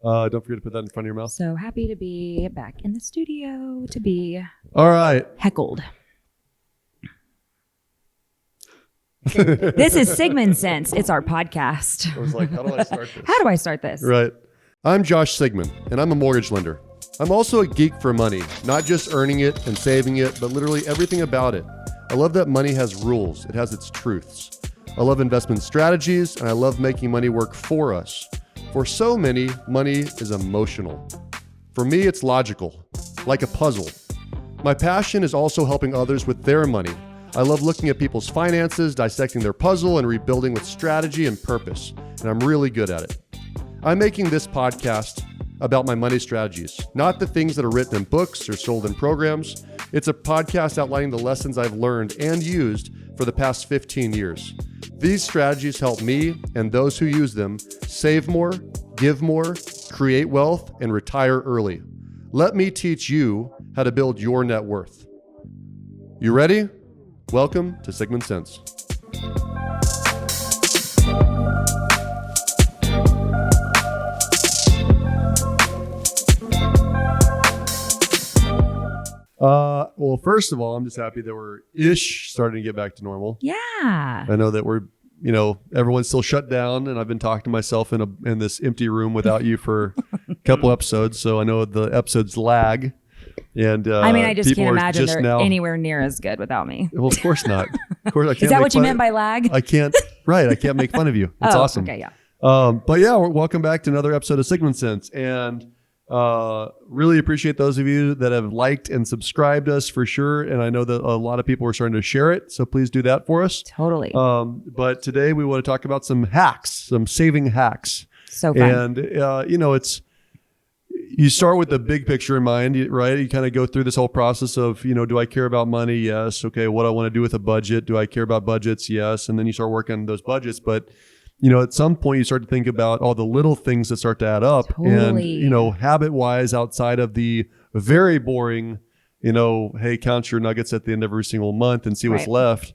Don't forget to put that in front of your mouth. So happy to be back in the studio to be All right. heckled. This is Sigman Sense. It's our podcast. I was like, how do I start this? How do I start this? Right. I'm Josh Sigman, and I'm a mortgage lender. I'm also a geek for money, not just earning it and saving it, but literally everything about it. I love that money has rules. It has its truths. I love investment strategies, and I love making money work for us. For so many, money is emotional. For me, it's logical, like a puzzle. My passion is also helping others with their money. I love looking at people's finances, dissecting their puzzle, and rebuilding with strategy and purpose, and I'm really good at it. I'm making this podcast about my money strategies, not the things that are written in books or sold in programs. It's a podcast outlining the lessons I've learned and used for the past 15 years. These strategies help me and those who use them save more, give more, create wealth, and retire early. Let me teach you how to build your net worth. You ready? Welcome to Sigman Sense. Well, first of all, I'm just happy that we're starting to get back to normal. Yeah. I know that we're, everyone's still shut down, and I've been talking to myself in this empty room without you for a couple episodes. So I know the episodes lag. And I just can't imagine they're anywhere near as good without me. Well, of course not. Of course, I can't. Is that what you meant by lag? I can't. Right. I can't make fun of you. It's awesome. Okay. Yeah. But yeah, welcome back to another episode of Sigman Sense, and really appreciate those of you that have liked and subscribed us for sure. And I know that a lot of people are starting to share it, so please do that for us. Totally. But today we want to talk about some hacks, some saving hacks. So fun. And you start with the big picture in mind, right? You kind of go through this whole process of, do I care about money? Yes. Okay. What do I want to do with a budget? Do I care about budgets? Yes. And then you start working on those budgets. But, at some point you start to think about all the little things that start to add up. Totally. And, habit wise, outside of the very boring, hey, count your nuggets at the end of every single month and see what's left.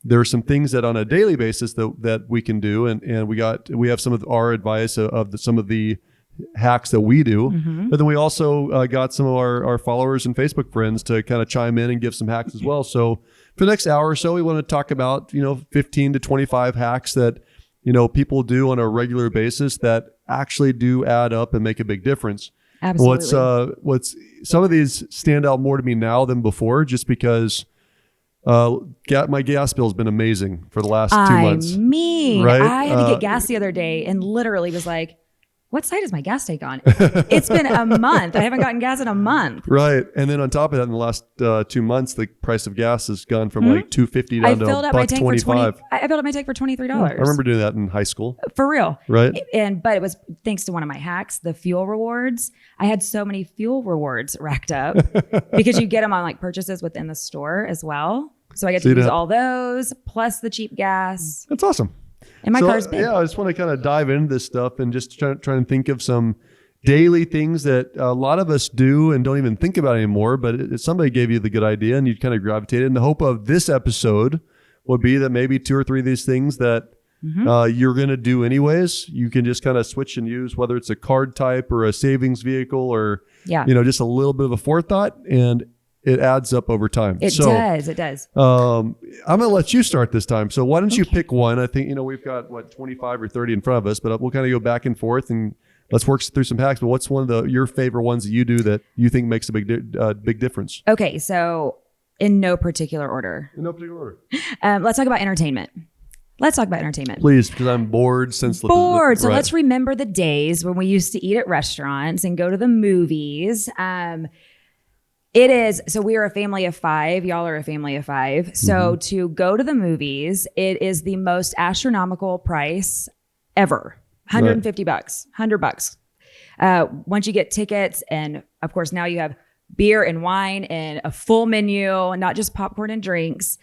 There are some things that on a daily basis that we can do. And we have some of our advice of some of the hacks that we do, but then we also got some of our followers and Facebook friends to kind of chime in and give some hacks as well. So for the next hour or so, we want to talk about 15 to 25 hacks that people do on a regular basis that actually do add up and make a big difference. Absolutely. What's some of these stand out more to me now than before, just because my gas bill has been amazing for the last 2 months. Right? I had to get gas the other day and literally was like, what side is my gas tank on? It's been a month. I haven't gotten gas in a month. Right. And then on top of that, in the last 2 months, the price of gas has gone from like $2.50 down to $1.25. I filled up my tank for $23. I remember doing that in high school. For real. Right. But it was thanks to one of my hacks, the fuel rewards. I had so many fuel rewards racked up because you get them on like purchases within the store as well. So I get to use all those plus the cheap gas. That's awesome. And my car's big. Yeah, I just want to kind of dive into this stuff and just try and think of some daily things that a lot of us do and don't even think about anymore. But if somebody gave you the good idea and you kind of gravitated, and the hope of this episode would be that maybe 2 or 3 of these things that you're going to do anyways, you can just kind of switch and use, whether it's a card type or a savings vehicle or, just a little bit of a forethought, and it adds up over time. It does. I'm going to let you start this time. So why don't you pick one? I think, we've got 25 or 30 in front of us, but we'll kind of go back and forth and let's work through some hacks. But what's one of your favorite ones that you do that you think makes a big difference? Okay. So in no particular order. Let's talk about entertainment. Please, because I'm bored since... Bored. So let's remember the days when we used to eat at restaurants and go to the movies. We are a family of 5. Y'all are a family of 5. So to go to the movies, it is the most astronomical price ever. $150, $100. Once you get tickets, and of course now you have beer and wine and a full menu, not just popcorn and drinks.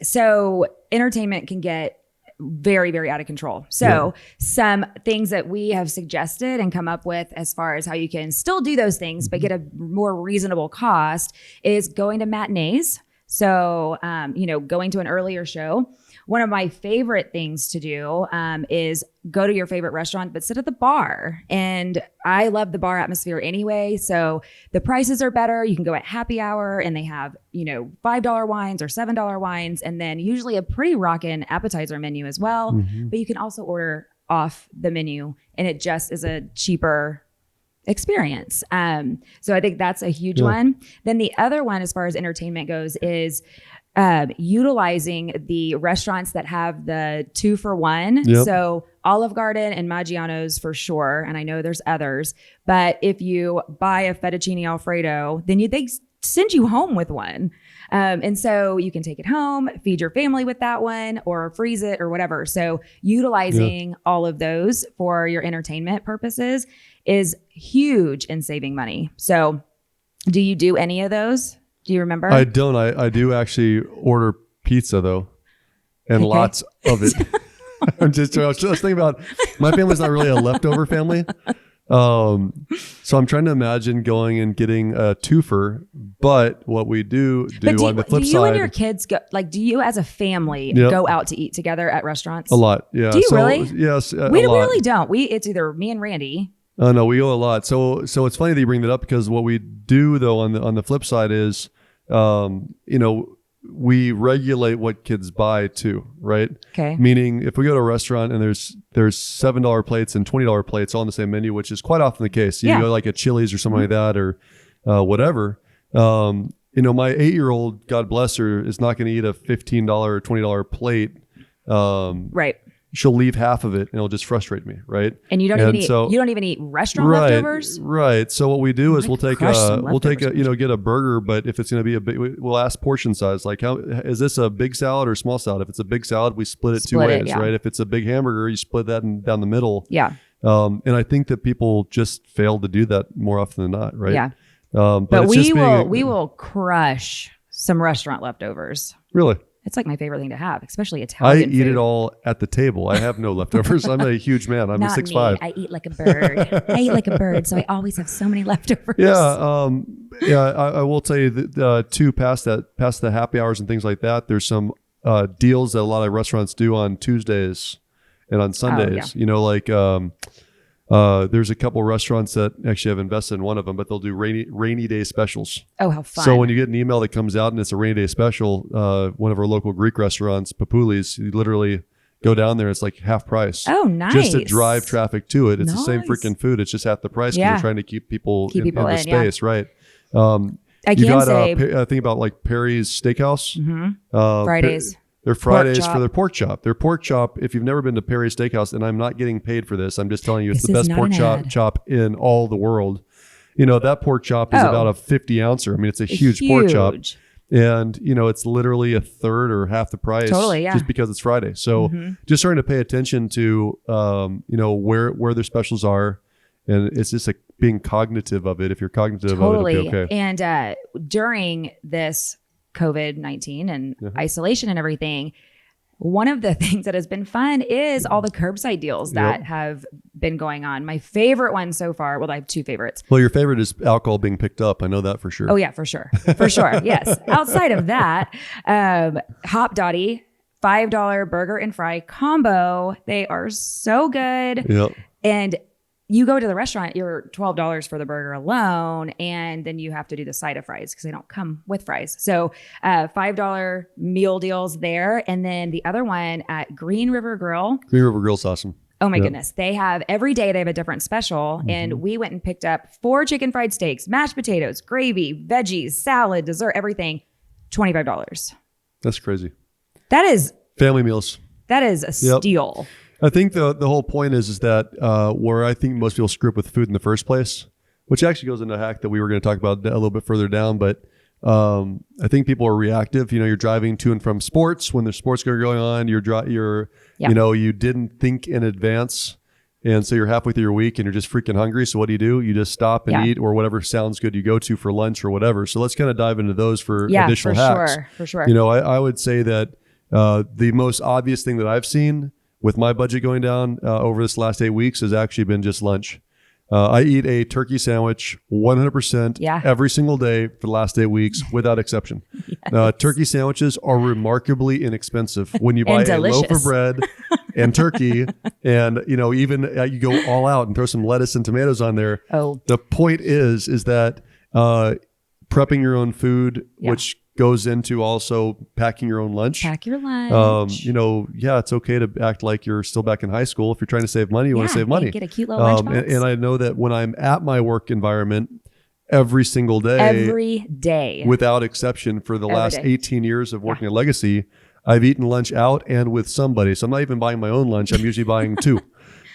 So entertainment can get very, very out of control. So some things that we have suggested and come up with as far as how you can still do those things, but get a more reasonable cost is going to matinees. So, going to an earlier show, one of my favorite things to do is go to your favorite restaurant, but sit at the bar. And I love the bar atmosphere anyway. So the prices are better. You can go at happy hour and they have, $5 wines or $7 wines. And then usually a pretty rockin' appetizer menu as well. But you can also order off the menu and it just is a cheaper experience. So I think that's a huge one. Then the other one, as far as entertainment goes, is utilizing the restaurants that have the 2-for-1. So Olive Garden and Maggiano's for sure. And I know there's others, but if you buy a fettuccine Alfredo, then they send you home with one. And so you can take it home, feed your family with that one or freeze it or whatever. So utilizing all of those for your entertainment purposes is huge in saving money. So do you do any of those? Do you remember? I don't. I do actually order pizza though, and lots of it. I was just thinking about my family's not really a leftover family. So I'm trying to imagine going and getting a twofer, but what we do on the flip side. Do you and your kids go, do you as a family go out to eat together at restaurants? A lot. Yeah. Do you really? Yes. We really don't. It's either me and Randy. Oh no, we go a lot. So it's funny that you bring that up because what we do though on the flip side is, we regulate what kids buy too, right? Okay. Meaning if we go to a restaurant and there's $7 plates and $20 plates all on the same menu, which is quite often the case. You go like a Chili's or something like that or whatever. My 8-year-old, God bless her, is not going to eat a $15 or $20 plate. Right. She'll leave half of it and it'll just frustrate me, right? And you don't even eat restaurant leftovers? Right. So what we do is we'll take get a burger, but if it's going to be we'll ask portion size. Like, how is this a big salad or small salad? If it's a big salad, we split it two ways, right? If it's a big hamburger, you split that down the middle. Yeah. And I think that people just fail to do that more often than not, right? Yeah. But we will crush some restaurant leftovers. Really? It's like my favorite thing to have, especially Italian food. I eat it all at the table. I have no leftovers. I'm a huge man. I'm Not 6'5". Me. I eat like a bird. So I always have so many leftovers. Yeah. I will tell you that too, past the happy hours and things like that, there's some deals that a lot of restaurants do on Tuesdays and on Sundays. There's a couple restaurants that actually have invested in one of them, but they'll do rainy day specials. Oh, how fun. So when you get an email that comes out and it's a rainy day special, one of our local Greek restaurants, Papoulis, you literally go down there. It's like half price. Oh, nice. Just to drive traffic to it. It's the same freaking food. It's just half the price because they're trying to keep people in the space, right? Think about like Perry's Steakhouse. Fridays. They're Fridays for their pork chop. Their pork chop, if you've never been to Perry's Steakhouse, and I'm not getting paid for this, I'm just telling you, it's the best pork chop in all the world. That pork chop is about a 50 ouncer. I mean, it's a huge pork chop. And, it's literally a third or half the price just because it's Friday. So just starting to pay attention to, where their specials are. And it's just like being cognitive of it. If you're cognitive of it, it'll be okay. And during this COVID-19 and isolation and everything, one of the things that has been fun is all the curbside deals that have been going on. My favorite one so far, well, I have two favorites. Well, your favorite is alcohol being picked up. I know that for sure. Oh yeah, for sure. For sure. Yes. Outside of that, Hop Dottie, $5 burger and fry combo. They are so good. Yep. And you go to the restaurant, you're $12 for the burger alone, and then you have to do the side of fries because they don't come with fries. So $5 meal deals there. And then the other one at Green River Grill. Green River Grill's awesome. Oh my goodness. Every day they have a different special. And we went and picked up 4 chicken fried steaks, mashed potatoes, gravy, veggies, salad, dessert, everything. $25. That's crazy. That is family meals. That is a steal. I think the whole point is that where I think most people screw up with food in the first place, which actually goes into a hack that we were going to talk about a little bit further down. But I think people are reactive. You're driving to and from sports when there's sports going on. You didn't think in advance, and so you're halfway through your week and you're just freaking hungry. So what do? You just stop and eat or whatever sounds good you go to for lunch or whatever. So let's kind of dive into those for additional hacks. For sure. I would say that the most obvious thing that I've seen with my budget going down over this last 8 weeks has actually been just lunch. I eat a turkey sandwich 100% Yeah. every single day for the last 8 weeks without exception. Yes. Turkey sandwiches are remarkably inexpensive when you buy And a loaf of delicious. bread and turkey and, even you go all out and throw some lettuce and tomatoes on there. Oh. The point is that prepping your own food, Yeah. which goes into also packing your own lunch. Pack your lunch. It's okay to act like you're still back in high school. If you're trying to save money, you want to save money. Get a cute little lunchbox. And I know that when I'm at my work environment every single day, every day, without exception, for the last day. 18 years of working at Legacy, I've eaten lunch out and with somebody. So I'm not even buying my own lunch. I'm usually buying 2.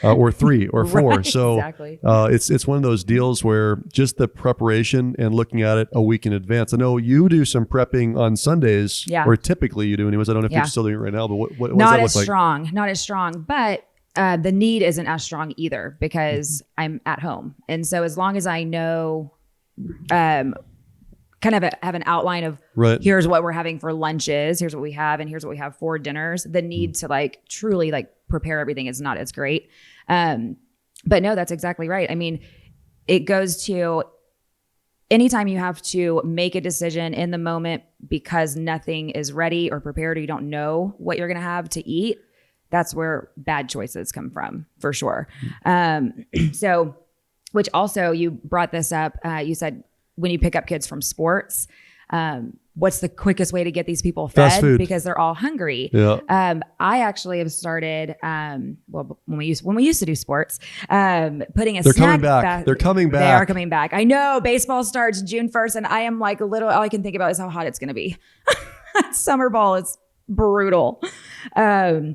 Or 3 or 4. Right, so exactly. It's one of those deals where just the preparation and looking at it a week in advance. I know you do some prepping on Sundays, or typically you do anyways. I don't know if you're still doing it right now, but what does that look like? Not as strong, but the need isn't as strong either because I'm at home. And so as long as I know, kind of have an outline of here's what we're having for lunches, here's what we have, and here's what we have for dinners, the need to truly prepare everything is not as great. But no, that's exactly right. I mean, it goes to anytime you have to make a decision in the moment because nothing is ready or prepared or you don't know what you're going to have to eat, that's where bad choices come from, for sure. So, which also you brought this up, you said when you pick up kids from sports, what's the quickest way to get these people fed because they're all hungry. Yeah. I actually have started, when we used to do sports, putting a They're snack coming back. They're coming back. They are coming back. I know baseball starts June 1st and I am all I can think about is how hot it's going to be. Summer ball is brutal. A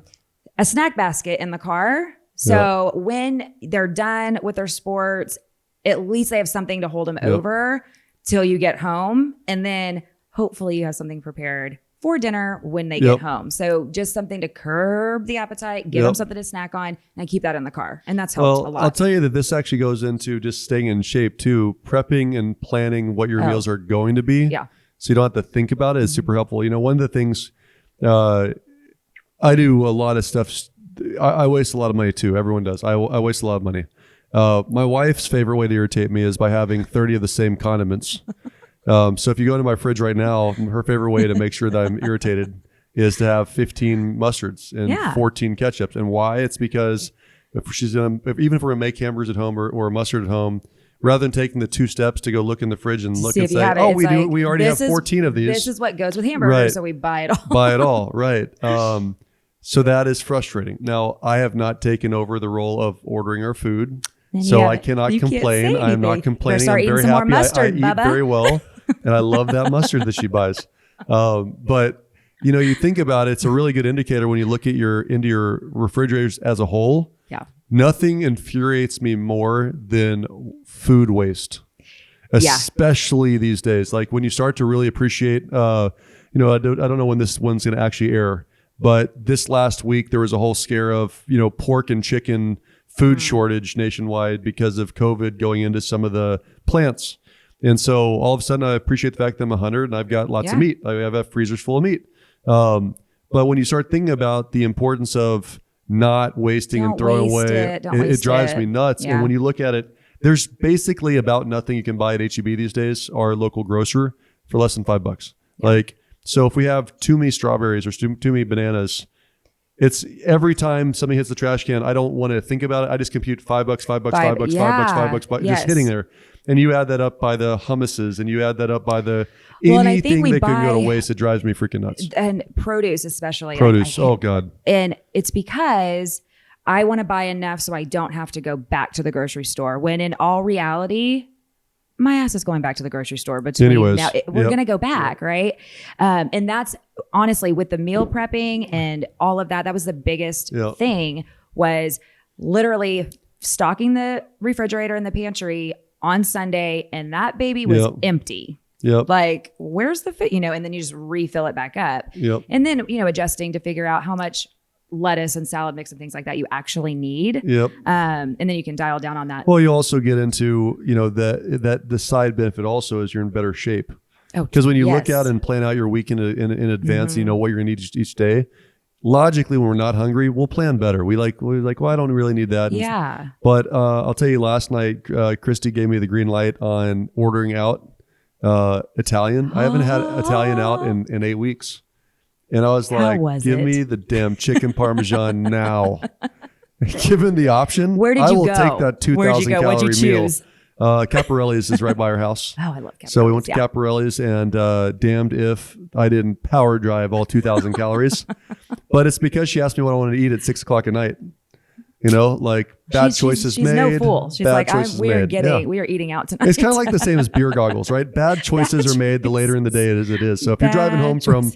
snack basket in the car. So when they're done with their sports, at least they have something to hold them over till you get home. And then hopefully you have something prepared for dinner when they get home. So just something to curb the appetite, give them something to snack on, and keep that in the car. And that's helped a lot. I'll tell you that this actually goes into just staying in shape too. Prepping and planning what your meals are going to be. Yeah. So you don't have to think about it is super helpful. One of the things I do a lot of stuff. I waste a lot of money too. Everyone does. I waste a lot of money. My wife's favorite way to irritate me is by having 30 of the same condiments. So if you go into my fridge right now, her favorite way to make sure that I'm irritated is to have 15 mustards and 14 ketchups. And why? It's because even if we're going to make hamburgers at home or mustard at home, rather than taking the 2 steps to go look in the fridge and look and say, we already have 14 of these. This is what goes with hamburgers, so we buy it all. Buy it all, right. So that is frustrating. Now, I have not taken over the role of ordering our food. So I cannot complain. I'm not complaining. I'm very happy. I eat very well, and I love that mustard that she buys. But you think about it, it's a really good indicator when you look at into your refrigerators as a whole. Yeah. Nothing infuriates me more than food waste, especially these days. Like when you start to really appreciate, I don't know when this one's going to actually air, but this last week there was a whole scare of pork and chicken food shortage nationwide because of COVID going into some of the plants. And so all of a sudden I appreciate the fact that I'm 100 and I've got lots of meat. I have freezers full of meat. But when you start thinking about the importance of not wasting and throwing away, it drives me nuts. Yeah. And when you look at it, there's basically about nothing you can buy at H-E-B these days, our local grocer, for less than $5. Yeah. So if we have too many strawberries or too many bananas, it's every time something hits the trash can, I don't want to think about it. I just compute $5, $5, just hitting there. And you add that up by the hummuses and you add that up by the anything that could go to waste. It drives me freaking nuts. And produce, especially. Oh God. And it's because I want to buy enough so I don't have to go back to the grocery store, when in all reality, my ass is going back to the grocery store. But we're going to go back, right? And that's honestly with the meal prepping and all of that. That was the biggest thing, was literally stocking the refrigerator and the pantry on Sunday, and that baby was empty. Yep. Like, where's the fit? And then you just refill it back up. Yep. And then adjusting to figure out how much lettuce and salad mix and things like that you actually need. Yep. And then you can dial down on that. Well, you also get into, that the side benefit also is you're in better shape. Oh, because when you look out and plan out your week in advance, you know what you're going to need each day. logically, when we're not hungry, we'll plan better. We're like, well, I don't really need that. Yeah. But I'll tell you, last night, Christy gave me the green light on ordering out Italian. I haven't had Italian out in 8 weeks. And I was How like, was give it? me the damn chicken Parmesan now. Given the option, Where did I you will go? take that 2,000 Where'd you go? What'd you calorie meal. choose? Caparelli's is right by our house. Oh, I love Caparelli's. So we went to Caparelli's, and damned if I didn't power drive all 2,000 calories. But it's because she asked me what I wanted to eat at 6 o'clock at night. You know, like bad choices she's made. no fool. She's bad like, choices we are made. we are eating out tonight. It's kind of like the same as beer goggles, right? Bad choices are made the later in the day as it is. So if you're driving home from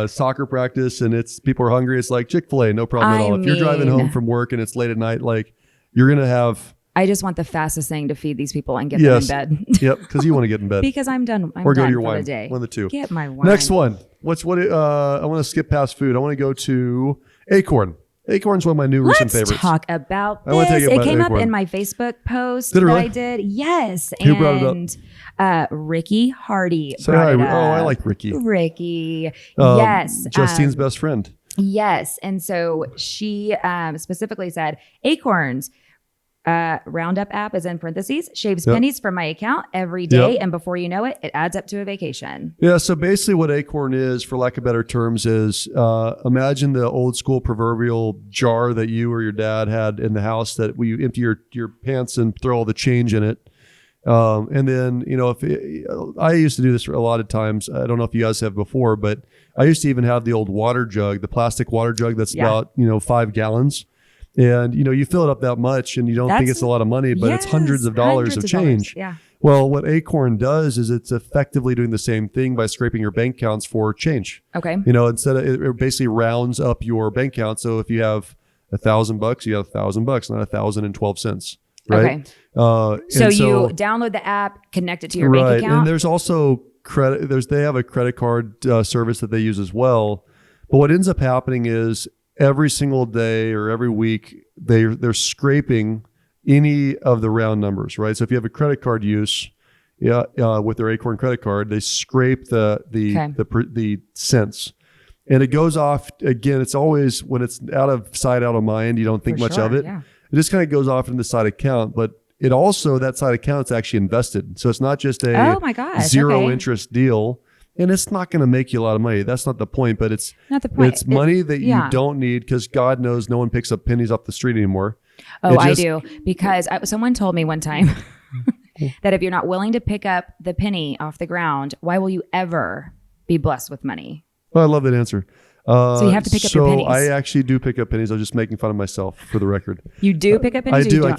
soccer practice and people are hungry, it's like Chick-fil-A, no problem at all. If you're driving home from work and it's late at night, like you're going to have... I just want the fastest thing to feed these people and get them in bed. Yep, because you want to get in bed. Because I'm done. Or go done to your for wine. the day. One of the two. Get my wine. Next one. I want to skip past food. I want to go to Acorn. Acorn's one of my new recent favorites. Let's talk about I want to this. tell you It about came Acorn. up in my Facebook post Did it that really? I did. Yes. Who brought it up? Ricky Hardy Say brought hi. it up. Oh, I like Ricky. Ricky. Yes. Justine's best friend. Yes. And so she specifically said, Acorns Roundup app is in parentheses, shaves pennies from my account every day. And before you know it, it adds up to a vacation. Yeah. So basically what Acorn is, for lack of better terms, is imagine the old school proverbial jar that you or your dad had in the house that you empty your pants and throw all the change in it. And then, you know, I used to do this a lot of times. I don't know if you guys have before, but I used to even have the old water jug, the plastic water jug that's about, 5 gallons. And, you fill it up that much and you don't think it's a lot of money, but it's hundreds of dollars of change. Yeah. Well, what Acorn does is it's effectively doing the same thing by scraping your bank accounts for change. Okay. Instead of it basically rounds up your bank account. So if you have $1,000, you have $1,000, not $1,012. Right. Okay. So you download the app, connect it to your bank account. And there's also credit. They have a credit card service that they use as well. But what ends up happening is every single day or every week, they're scraping any of the round numbers, right? So if you have a credit card use, with their Acorn credit card, they scrape the cents, and it goes off again. It's always when it's out of sight, out of mind. You don't think much of it. Yeah. It just kind of goes off into the side account, but it also that side account's actually invested, so it's not just a zero interest deal. And it's not going to make you a lot of money. That's not the point, but it's not the point. It's money that you don't need because God knows no one picks up pennies off the street anymore. Oh, I do. Because someone told me one time that if you're not willing to pick up the penny off the ground, why will you ever be blessed with money? Well, I love that answer. So you have to pick up your pennies. So I actually do pick up pennies. I was just making fun of myself for the record. You do pick up pennies? I do. I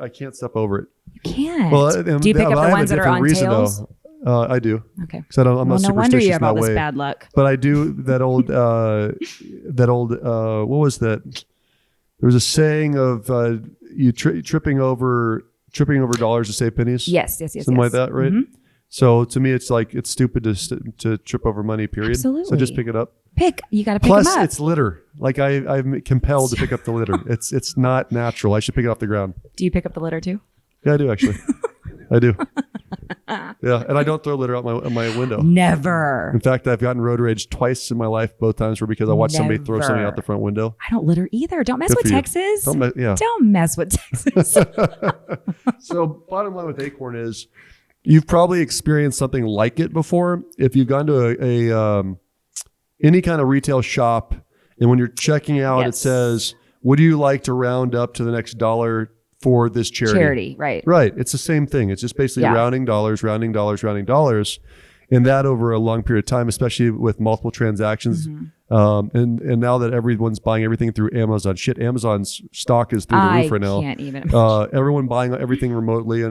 can't step over it. You can't. Well, do you pick up the ones that are on tails? I do. Okay. Because I'm not superstitious no wonder you have all that this way. bad luck. But I do that old what was that? There was a saying of you tripping over dollars to save pennies. Yes. Something like that, right? Mm-hmm. So to me, it's like it's stupid to trip over money. Period. Absolutely. So just pick it up. You got to pick them up. Plus, it's litter. Like I'm compelled to pick up the litter. It's not natural. I should pick it off the ground. Do you pick up the litter too? Yeah, I do actually. I do. Yeah, and I don't throw litter out my window. Never. In fact, I've gotten road rage twice in my life. Both times were because I watched somebody throw something out the front window. I don't litter either. Don't mess with Texas. Don't mess with Texas. So bottom line with Acorn is you've probably experienced something like it before. If you've gone to any kind of retail shop and when you're checking out, it says, would you like to round up to the next dollar for this charity? Right. It's the same thing. It's just basically rounding dollars. And that over a long period of time, especially with multiple transactions. Mm-hmm. And now that everyone's buying everything through Amazon, Amazon's stock is through the roof right now. I can't even imagine. Everyone buying everything remotely.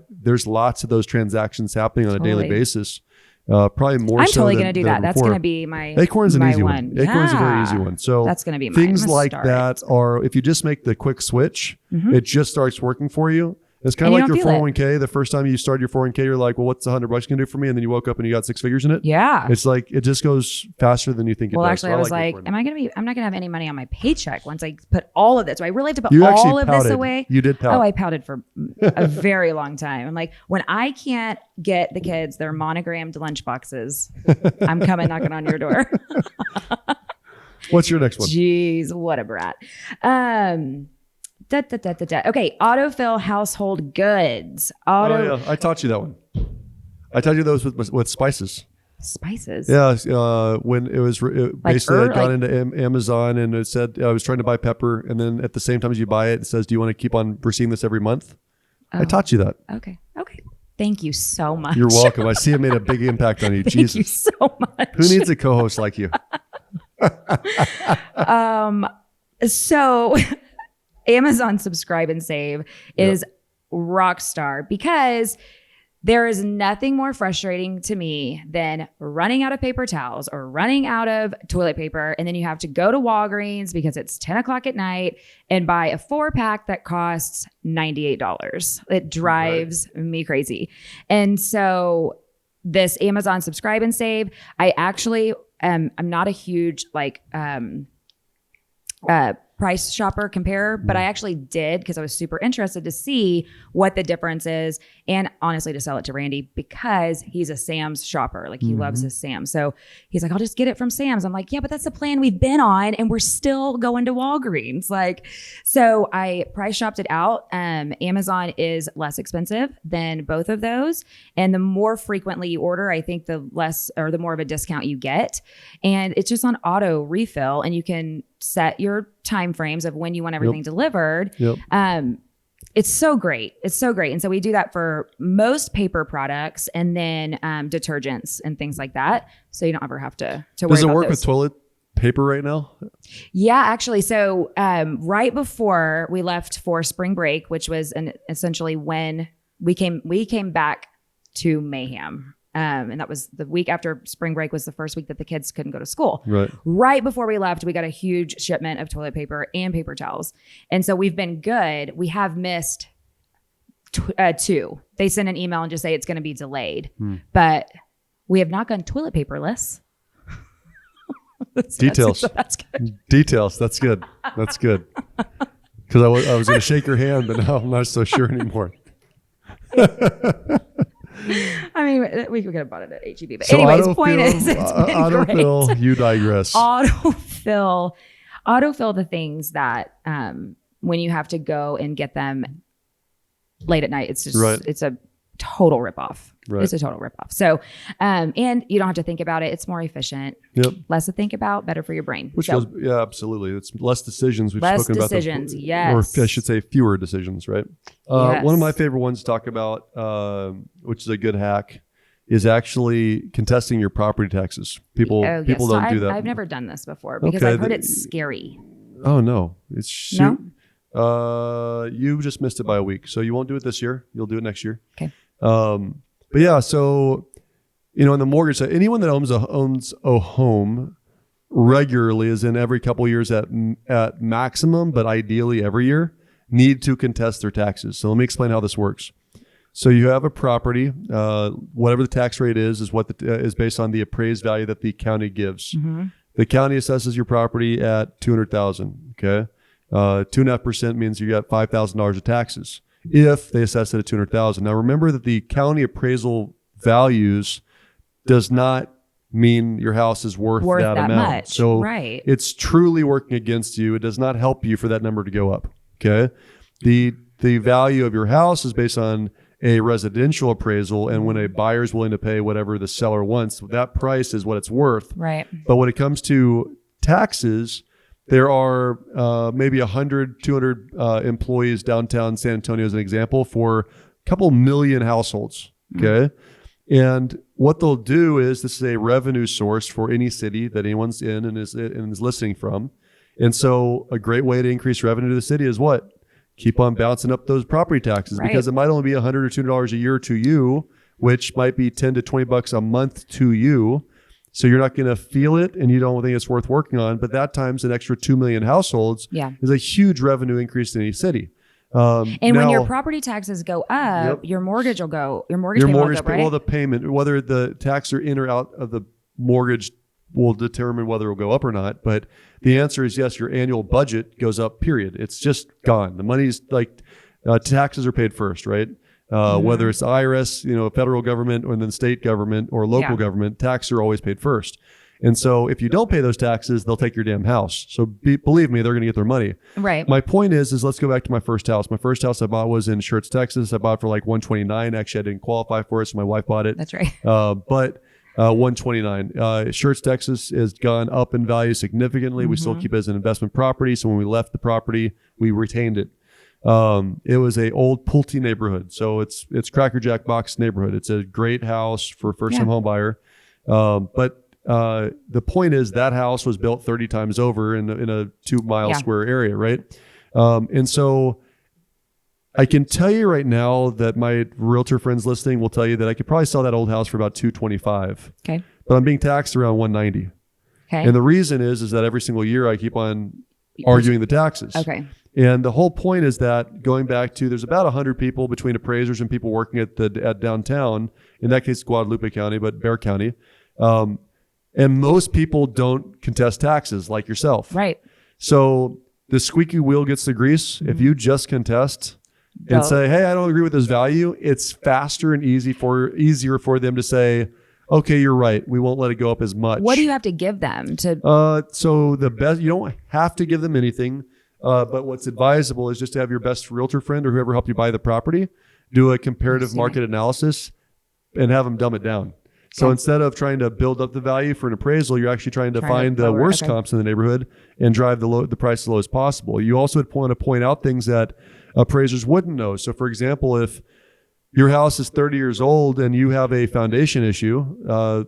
There's lots of those transactions happening on a daily basis. Probably more I'm so totally than, going to do than that. That's before. going to be my Acorn's an my easy one. Acorn's a very easy one. So that's going to be things like that are, if you just make the quick switch, it just starts working for you. It's kind of like your 401k. The first time you started your 401k, you're like, well, what's $100 going to do for me? And then you woke up and you got 6 figures in it. Yeah. It's like, it just goes faster than you think it does. Well, actually, I was like, I'm not going to have any money on my paycheck once I put all of this. So I really have to put all of this away. You did pout. Oh, I pouted for a very long time. I'm like, when I can't get the kids their monogrammed lunch boxes, I'm coming knocking on your door. What's your next one? Jeez, what a brat. Okay, autofill household goods. Oh, yeah. I taught you that one. I taught you those with spices. Spices. Yeah, when it was basically I got like, into Amazon and it said I was trying to buy pepper, and then at the same time as you buy it, it says, "Do you want to keep on receiving this every month?" I taught you that. Okay. Thank you so much. You're welcome. I see it made a big impact on you. Thank Jesus, you so much. Who needs a co-host like you? So Amazon Subscribe and Save is rock star because there is nothing more frustrating to me than running out of paper towels or running out of toilet paper. And then you have to go to Walgreens because it's 10 o'clock at night and buy a 4-pack that costs $98. It drives me crazy. And so this Amazon Subscribe and Save, I actually I'm not a huge price shopper comparer, but I actually did because I was super interested to see what the difference is, and honestly to sell it to Randy because he's a Sam's shopper. Like he loves his Sam's. So he's like, I'll just get it from Sam's. I'm like, yeah, but that's the plan we've been on and we're still going to Walgreens. So I price shopped it out. Amazon is less expensive than both of those. And the more frequently you order, I think the less or the more of a discount you get. And it's just on auto refill, and you can set your time frames of when you want everything delivered. It's so great. And so we do that for most paper products and then detergents and things like that. So you don't ever have to worry about Does it work those. with toilet paper right now? Yeah, actually. So right before we left for spring break, which was essentially when we came back to mayhem. And that was the week after spring break was the first week that the kids couldn't go to school. Right before we left, we got a huge shipment of toilet paper and paper towels. And so we've been good. We have missed 2. They send an email and just say it's going to be delayed. But we have not gone toilet paperless. Details. That's good. Details. That's good. That's good. Because I was going to shake your hand, but now I'm not so sure anymore. I mean, we could have bought it at HEB. But so anyways, point is, it's been autofill, great. You digress. Autofill the things that when you have to go and get them late at night, it's just it's a total ripoff. It's a total ripoff. So, and you don't have to think about it. It's more efficient. Less to think about, better for your brain. Which goes, yeah, absolutely. It's less decisions. We've spoken about decisions, or I should say fewer decisions, right? One of my favorite ones to talk about, which is a good hack, is actually contesting your property taxes. People don't do that. I've never done this before because I've heard it's scary. Oh no, it's shoot. No? You just missed it by a week, so you won't do it this year. You'll do it next year. Okay. But yeah, so in the mortgage side, anyone that owns a home regularly, is in every couple of years at maximum, but ideally every year, need to contest their taxes. So let me explain how this works. So you have a property, whatever the tax rate is what is based on the appraised value that the county gives. The county assesses your property at $200,000. Okay, 2.5% means you got $5,000 of taxes if they assess it at $200,000. Now remember that the county appraisal values does not mean your house is worth that amount. Much. So it's truly working against you. It does not help you for that number to go up. Okay, the value of your house is based on a residential appraisal, and when a buyer is willing to pay whatever the seller wants, that price is what it's worth. Right. But when it comes to taxes, there are maybe 100, 200 employees downtown San Antonio as an example for a couple million households. Okay. And what they'll do is, this is a revenue source for any city that anyone's in and is listening from. And so a great way to increase revenue to the city is what? Keep on bouncing up those property taxes, because it might only be $100 or $200 a year to you, which might be $10 to $20 a month to you. So you're not going to feel it, and you don't think it's worth working on. But that times an extra 2 million households is a huge revenue increase in any city. And when your property taxes go up, your mortgage will go. Your mortgage payment will go up, right? Well, the payment, whether the tax are in or out of the mortgage, will determine whether it will go up or not. But the answer is yes. Your annual budget goes up. Period. It's just gone. The money's taxes are paid first, right? Whether it's IRS, federal government, or then state government or local government, taxes are always paid first. And so if you don't pay those taxes, they'll take your damn house. So believe me, they're going to get their money. Right. My point is let's go back to my first house. My first house I bought was in Schertz, Texas. I bought it for like $129. Actually, I didn't qualify for it, so my wife bought it. That's right. But $129. Schertz, Texas has gone up in value significantly. We still keep it as an investment property. So when we left the property, we retained it. It was a old Pulte neighborhood. So it's Cracker Jack box neighborhood. It's a great house for a first time home buyer. But the point is that house was built 30 times over in a 2 mile square area. Right. And so I can tell you right now that my realtor friends listening will tell you that I could probably sell that old house for about $225. Okay. But I'm being taxed around $190. Okay. And the reason is that every single year I keep on arguing the taxes. Okay. And the whole point is that going back to, there's about 100 people between appraisers and people working at downtown, in that case, Guadalupe County, but Bexar County. And most people don't contest taxes like yourself. Right. So the squeaky wheel gets the grease. If you just contest and say, hey, I don't agree with this value, it's faster and easier for them to say, okay, you're right. We won't let it go up as much. What do you have to give them to? So the best, you don't have to give them anything. But what's advisable is just to have your best realtor friend or whoever helped you buy the property do a comparative market analysis and have them dumb it down. So instead of trying to build up the value for an appraisal, you're actually trying to find the worst comps in the neighborhood and drive the price as low as possible. You also want to point out things that appraisers wouldn't know. So for example, if your house is 30 years old and you have a foundation issue,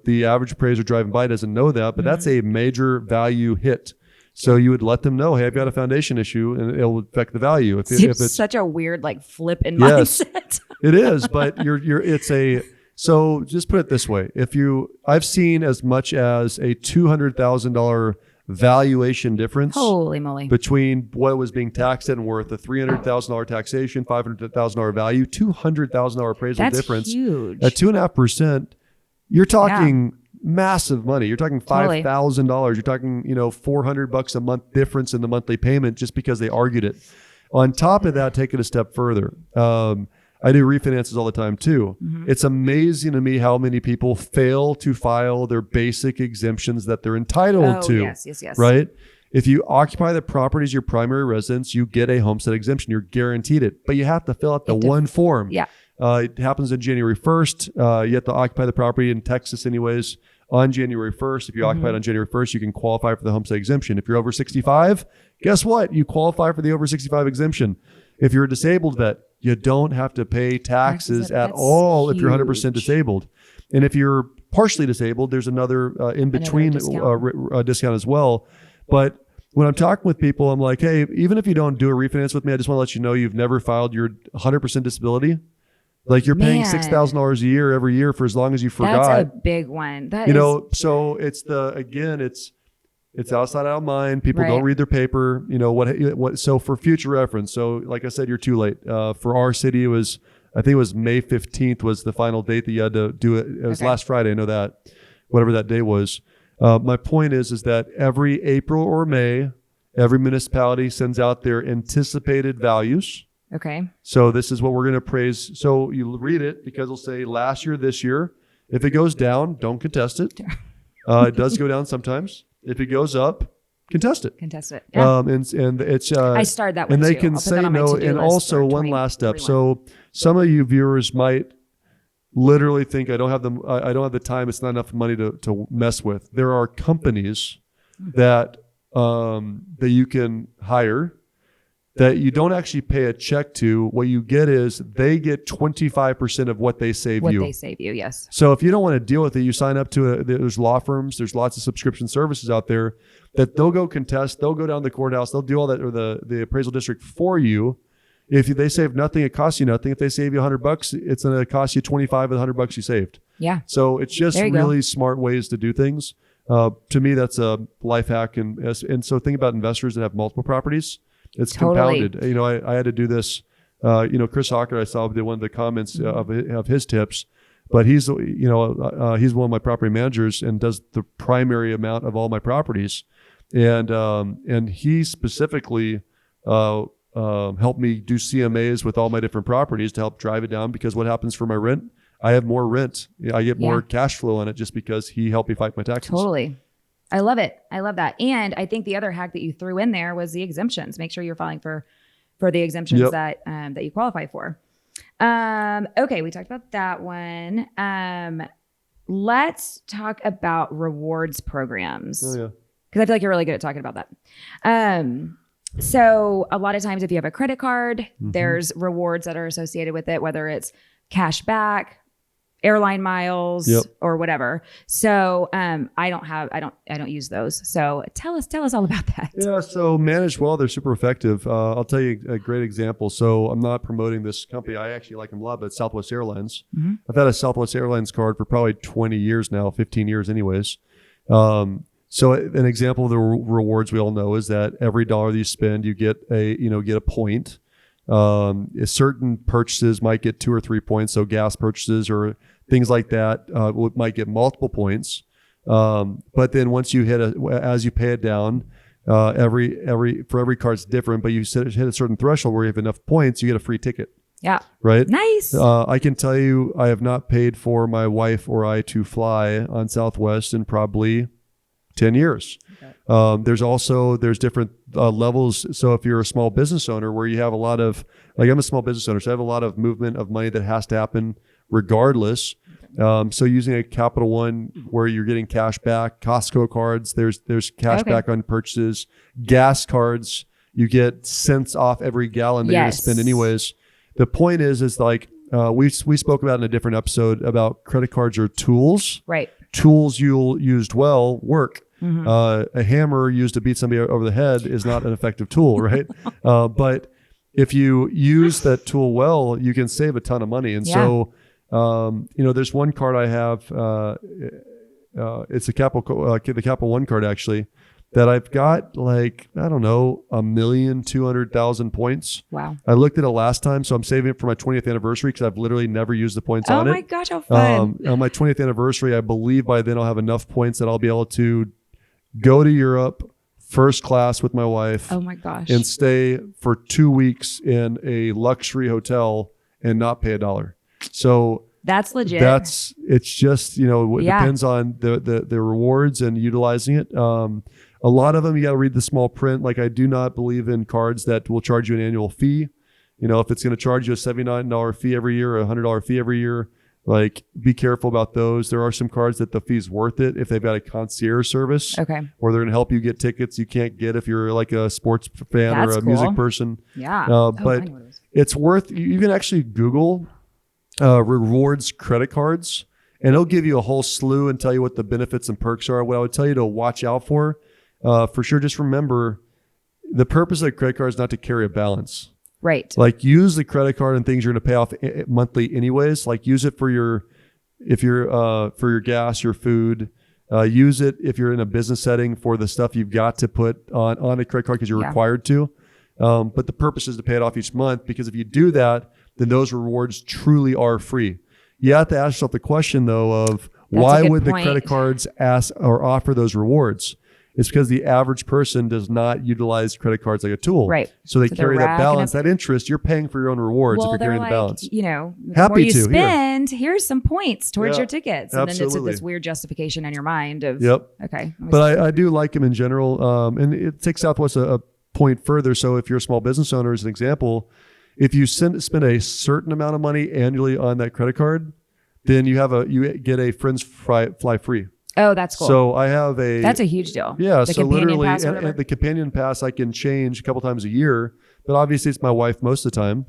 the average appraiser driving by doesn't know that, but that's a major value hit. So you would let them know, hey, I've got a foundation issue, and it'll affect the value. If it's such a weird flip in mindset. It is, but so just put it this way. I've seen as much as a $200,000 valuation difference. Holy moly. Between what was being taxed and worth, a $300,000 taxation, $500,000 value, $200,000 appraisal difference. That's huge. At 2.5%, you're talking massive money. You're talking $5,000. You're talking, $400 a month difference in the monthly payment just because they argued it. On top of that, take it a step further. I do refinances all the time too. It's amazing to me how many people fail to file their basic exemptions that they're entitled to. Yes. Right? If you occupy the property as your primary residence, you get a homestead exemption. You're guaranteed it, but you have to fill out the one form. Yeah. It happens on January 1st. You have to occupy the property in Texas anyways on January 1st. If you occupy it on January 1st, you can qualify for the homestead exemption. If you're over 65, guess what? You qualify for the over 65 exemption. If you're a disabled vet, you don't have to pay taxes at all if you're 100% disabled. And if you're partially disabled, there's another in-between discount as well. But when I'm talking with people, I'm like, hey, even if you don't do a refinance with me, I just want to let you know you've never filed your 100% disability. Like you're paying $6,000 a year every year for as long as you forgot. That's a big one. So it's outside our mind. People don't read their paper. So for future reference. So like I said, you're too late. For our city, I think it was May 15th was the final date that you had to do it. It was last Friday. I know that, whatever that day was. My point is that every April or May, every municipality sends out their anticipated values. Okay. So this is what we're going to appraise. So you read it because it'll say last year, this year. If it goes down, don't contest it. It does go down sometimes. If it goes up, contest it. Yeah. And it's I started that one and they too. can say no. And also one last step. So some of you viewers might literally think I don't have the time. It's not enough money to mess with. There are companies that you can hire that you don't actually pay a check to. What you get is they get 25% of what they save you. What they save you, yes. So if you don't want to deal with it, you sign up to there's law firms, there's lots of subscription services out there that they'll go contest, they'll go down to the courthouse, they'll do all that, or the appraisal district for you. If they save nothing, it costs you nothing. If they save you $100, it's going to cost you 25 of the $100 you saved. Yeah. So it's just really smart ways to do things. To me, that's a life hack. And so think about investors that have multiple properes. It's compounded. I had to do this. Chris Hawker, I saw did one of the comments of his tips, but he's one of my property managers and does the primary amount of all my properties, and he specifically helped me do CMAs with all my different properties to help drive it down, because what happens for my rent? I have more rent. I get more cash flow on it just because he helped me fight my taxes. Totally. I love it. I love that. And I think the other hack that you threw in there was the exemptions. Make sure you're filing for the exemptions that you qualify for. Okay, we talked about that one. Let's talk about rewards programs. Oh yeah. Because I feel like you're really good at talking about that. So a lot of times if you have a credit card, there's rewards that are associated with it, whether it's cash back, airline miles, or whatever. So I don't use those. So tell us all about that. Yeah, so managed well, they're super effective. I'll tell you a great example. So I'm not promoting this company. I actually like them a lot, but it's Southwest Airlines. I've had a Southwest Airlines card for probably 20 years now, 15 years anyways. So an example of the rewards we all know is that every dollar that you spend, you get a point. Certain purchases might get 2 or 3 points. So gas purchases or things like that might get multiple points. But then once you as you pay it down, for every card's different, but you hit a certain threshold where you have enough points, you get a free ticket. Yeah. Right. Nice. I can tell you, I have not paid for my wife or I to fly on Southwest in probably 10 years. Okay. There's different levels. So if you're a small business owner where you have a lot of, like I'm a small business owner, so I have a lot of movement of money that has to happen regardless. So using a Capital One where you're getting cash back, Costco cards, there's cash back on purchases, gas cards, you get cents off every gallon that you're going to spend anyways. The point is like, we spoke about in a different episode about credit cards are tools. Right. Tools used well work. A hammer used to beat somebody over the head is not an effective tool, right? But if you use that tool well, you can save a ton of money. And so, there's one card I have. It's the Capital One card actually that I've got like, I don't know, 1,200,000 points. Wow. I looked at it last time, so I'm saving it for my 20th anniversary because I've literally never used the points on it. Oh my gosh, how fun. On my 20th anniversary, I believe by then I'll have enough points that I'll be able to go to Europe first class with my wife. Oh my gosh. And stay for 2 weeks in a luxury hotel and not pay $1. So that's legit. It's just, it depends on the rewards and utilizing it. A lot of them, you got to read the small print. Like I do not believe in cards that will charge you an annual fee. If it's going to charge you a $79 fee every year or a $100 fee every year, like be careful about those. There are some cards that the fee's worth it if they've got a concierge service. Okay. Or they're going to help you get tickets you can't get if you're like a sports fan or a music person. Yeah. But it's worth, you can actually Google rewards credit cards and it'll give you a whole slew and tell you what the benefits and perks are. What I would tell you to watch out for sure, just remember the purpose of the credit card is not to carry a balance. Right. Like use the credit card and things you're going to pay off monthly anyways. Like use it for your gas, your food. Use it if you're in a business setting for the stuff you've got to put on a credit card because you're required to. But the purpose is to pay it off each month because if you do that, then those rewards truly are free. You have to ask yourself the question though of why would the credit cards ask or offer those rewards? It's because the average person does not utilize credit cards like a tool. Right. So they carry that balance, that interest. You're paying for your own rewards if you're carrying the balance. The more you spend, here's some points towards your tickets. And then it's this weird justification in your mind of, okay. But I do like them in general. And it takes Southwest a point further. So if you're a small business owner, as an example, if you spend a certain amount of money annually on that credit card, then you get a Friends fly free. Oh, that's cool. So I have that's a huge deal. Yeah. The so literally, pass and the companion pass I can change a couple times a year, but obviously it's my wife most of the time.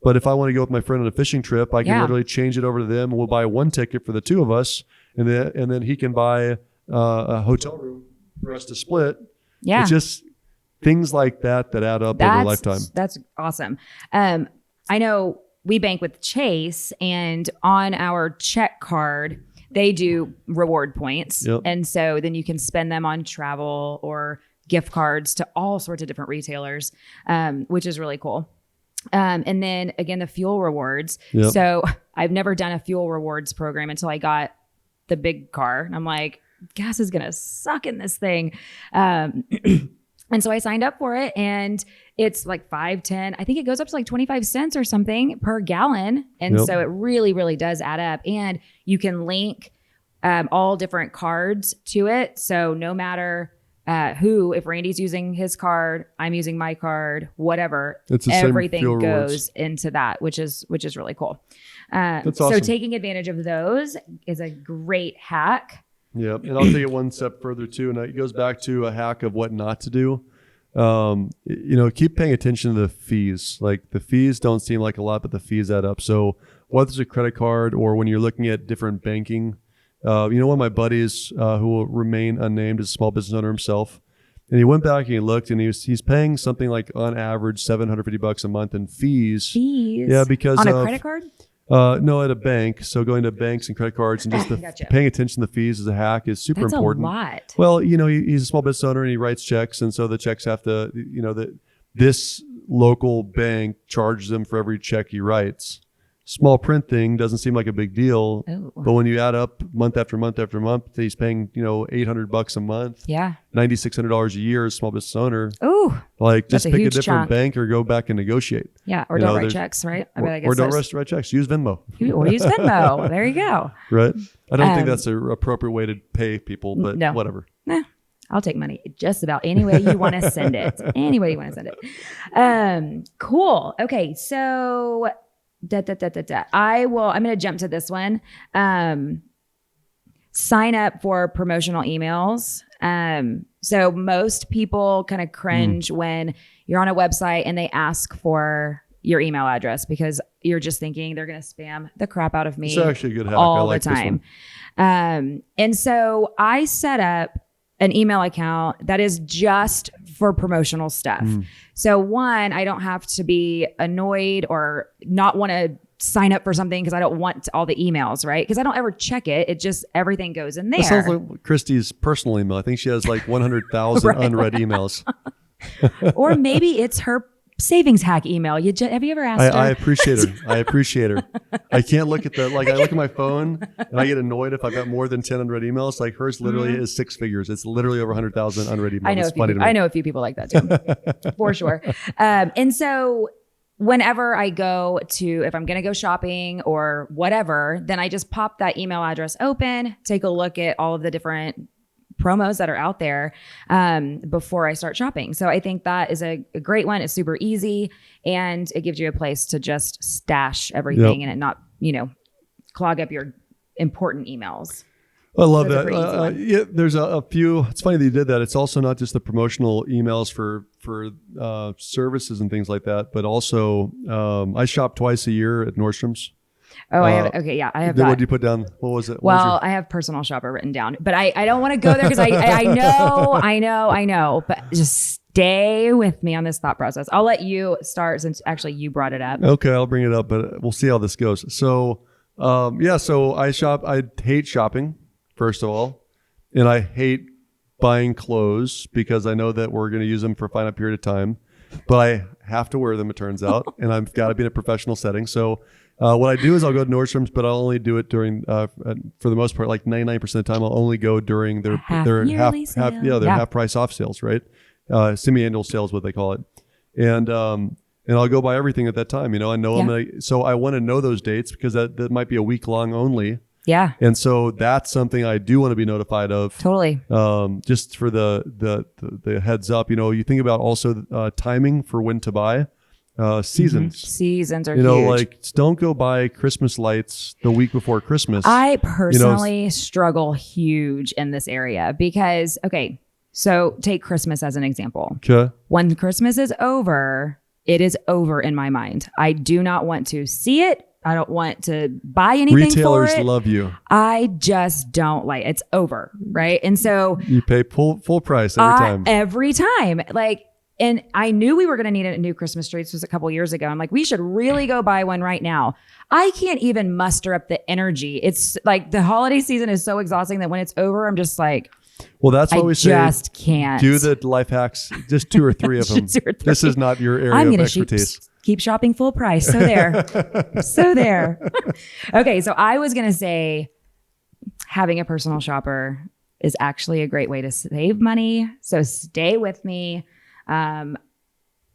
But if I want to go with my friend on a fishing trip, I can literally change it over to them, and we'll buy one ticket for the two of us, and then he can buy a hotel room for us to split. Yeah. It's just things like that add up over a lifetime. That's awesome. I know we bank with Chase, and on our check card, they do reward points. Yep. And so then you can spend them on travel or gift cards to all sorts of different retailers, which is really cool. And then again, the fuel rewards. Yep. So I've never done a fuel rewards program until I got the big car. And I'm like, gas is going to suck in this thing. And so I signed up for it, and it's like 5, 10, I think it goes up to like 25 cents or something per gallon. And so it really, really does add up. And you can link all different cards to it. So no matter if Randy's using his card, I'm using my card, whatever, it's the everything same fuel goes rewards. into that, which is really cool. That's So awesome. taking advantage of those is a great hack. Yep. And I'll take it one step further too. And it goes back to a hack of what not to do. Keep paying attention to the fees. Like the fees don't seem like a lot, but the fees add up. So whether it's a credit card or when you're looking at different banking, one of my buddies who will remain unnamed is a small business owner himself. And he went back and he looked and he's paying something like on average $750 a month in fees. Yeah, because on a credit card? No, at a bank. So going to banks and credit cards and just Gotcha. paying attention to the fees as a hack is super That's important. a lot. Well, he's a small business owner and he writes checks. And so the checks have to, this local bank charges him for every check he writes. Small print thing doesn't seem like a big deal. Ooh. But when you add up month after month after month, he's paying, $800 a month. Yeah. $9,600 a year as a small business owner. Ooh. Like That's just a pick a huge different chunk. bank or go back and negotiate. Yeah. Or don't write checks, right? I guess Or don't those- write checks. Use Venmo. Or use Venmo. There you go. Right. I don't think that's an appropriate way to pay people, but No. whatever. I'll take money just about any way you want to send it. Any way you want to send it. Cool. Okay. So I'm going to jump to this one. Sign up for promotional emails. So most people kind of cringe when you're on a website and they ask for your email address because you're just thinking they're going to spam the crap out of me It's actually a good hack. all I like the this time. one. And so I set up an email account that is just for promotional stuff. So one, I don't have to be annoyed or not want to sign up for something because I don't want all the emails, right? Because I don't ever check it. It just, everything goes in there. That sounds like Christy's personal email. I think she has like 100,000 Right. unread emails. Or maybe it's her savings hack email. Have you ever asked her? I appreciate her. I can't look at I look at my phone and I get annoyed if I've got more than 10 unread emails. Like hers literally is six figures. It's literally over 100,000 unread emails. I know a few people like that too, for sure. And so whenever I go to, if I'm going to go shopping or whatever, then I just pop that email address open, take a look at all of the different promos that are out there before I start shopping. So I think that is a great one. It's super easy and it gives you a place to just stash everything and it not, clog up your important emails. I love That's a pretty easy that. one. Yeah, there's a few. It's funny that you did that. It's also not just the promotional emails for services and things like that, but also I shop twice a year at Nordstrom's. Oh, I have, okay. Yeah, I have What that. did you put down? What was it? Well, I have personal shopper written down, but I don't want to go there because I know, but just stay with me on this thought process. I'll let you start since actually you brought it up. Okay, I'll bring it up, but we'll see how this goes. So, so I shop. I hate shopping, first of all, and I hate buying clothes because I know that we're going to use them for a finite period of time, but I have to wear them, it turns out, and I've got to be in a professional setting. So what I do is I'll go to Nordstrom's, but I'll only do it during, for the most part, like 99% of the time, I'll only go during their half price off sales, right? Semi-annual sales, what they call it. And I'll go buy everything at that time. I know so I want to know those dates because that might be a week long only. Yeah. And so that's something I do want to be notified of. Totally. Just for the heads up, you think about also timing for when to buy. Seasons. Seasons are huge. Like don't go buy Christmas lights the week before Christmas. I personally struggle huge in this area because, okay, so take Christmas as an example. Okay. When Christmas is over, it is over in my mind. I do not want to see it. I don't want to buy anything Retailers for it. love you. I just don't like it's over, right? And so You pay full price every time. Every time. And I knew we were going to need a new Christmas tree. This was a couple years ago. I'm like, we should really go buy one right now. I can't even muster up the energy. It's like the holiday season is so exhausting that when it's over, I'm just like, well, that's why we say just can't. do the life hacks, just 2 or 3 of them. Just 2 or 3. This is not your area I'm of gonna expertise. keep shopping full price. So there. So there. Okay. So I was going to say having a personal shopper is actually a great way to save money. So stay with me.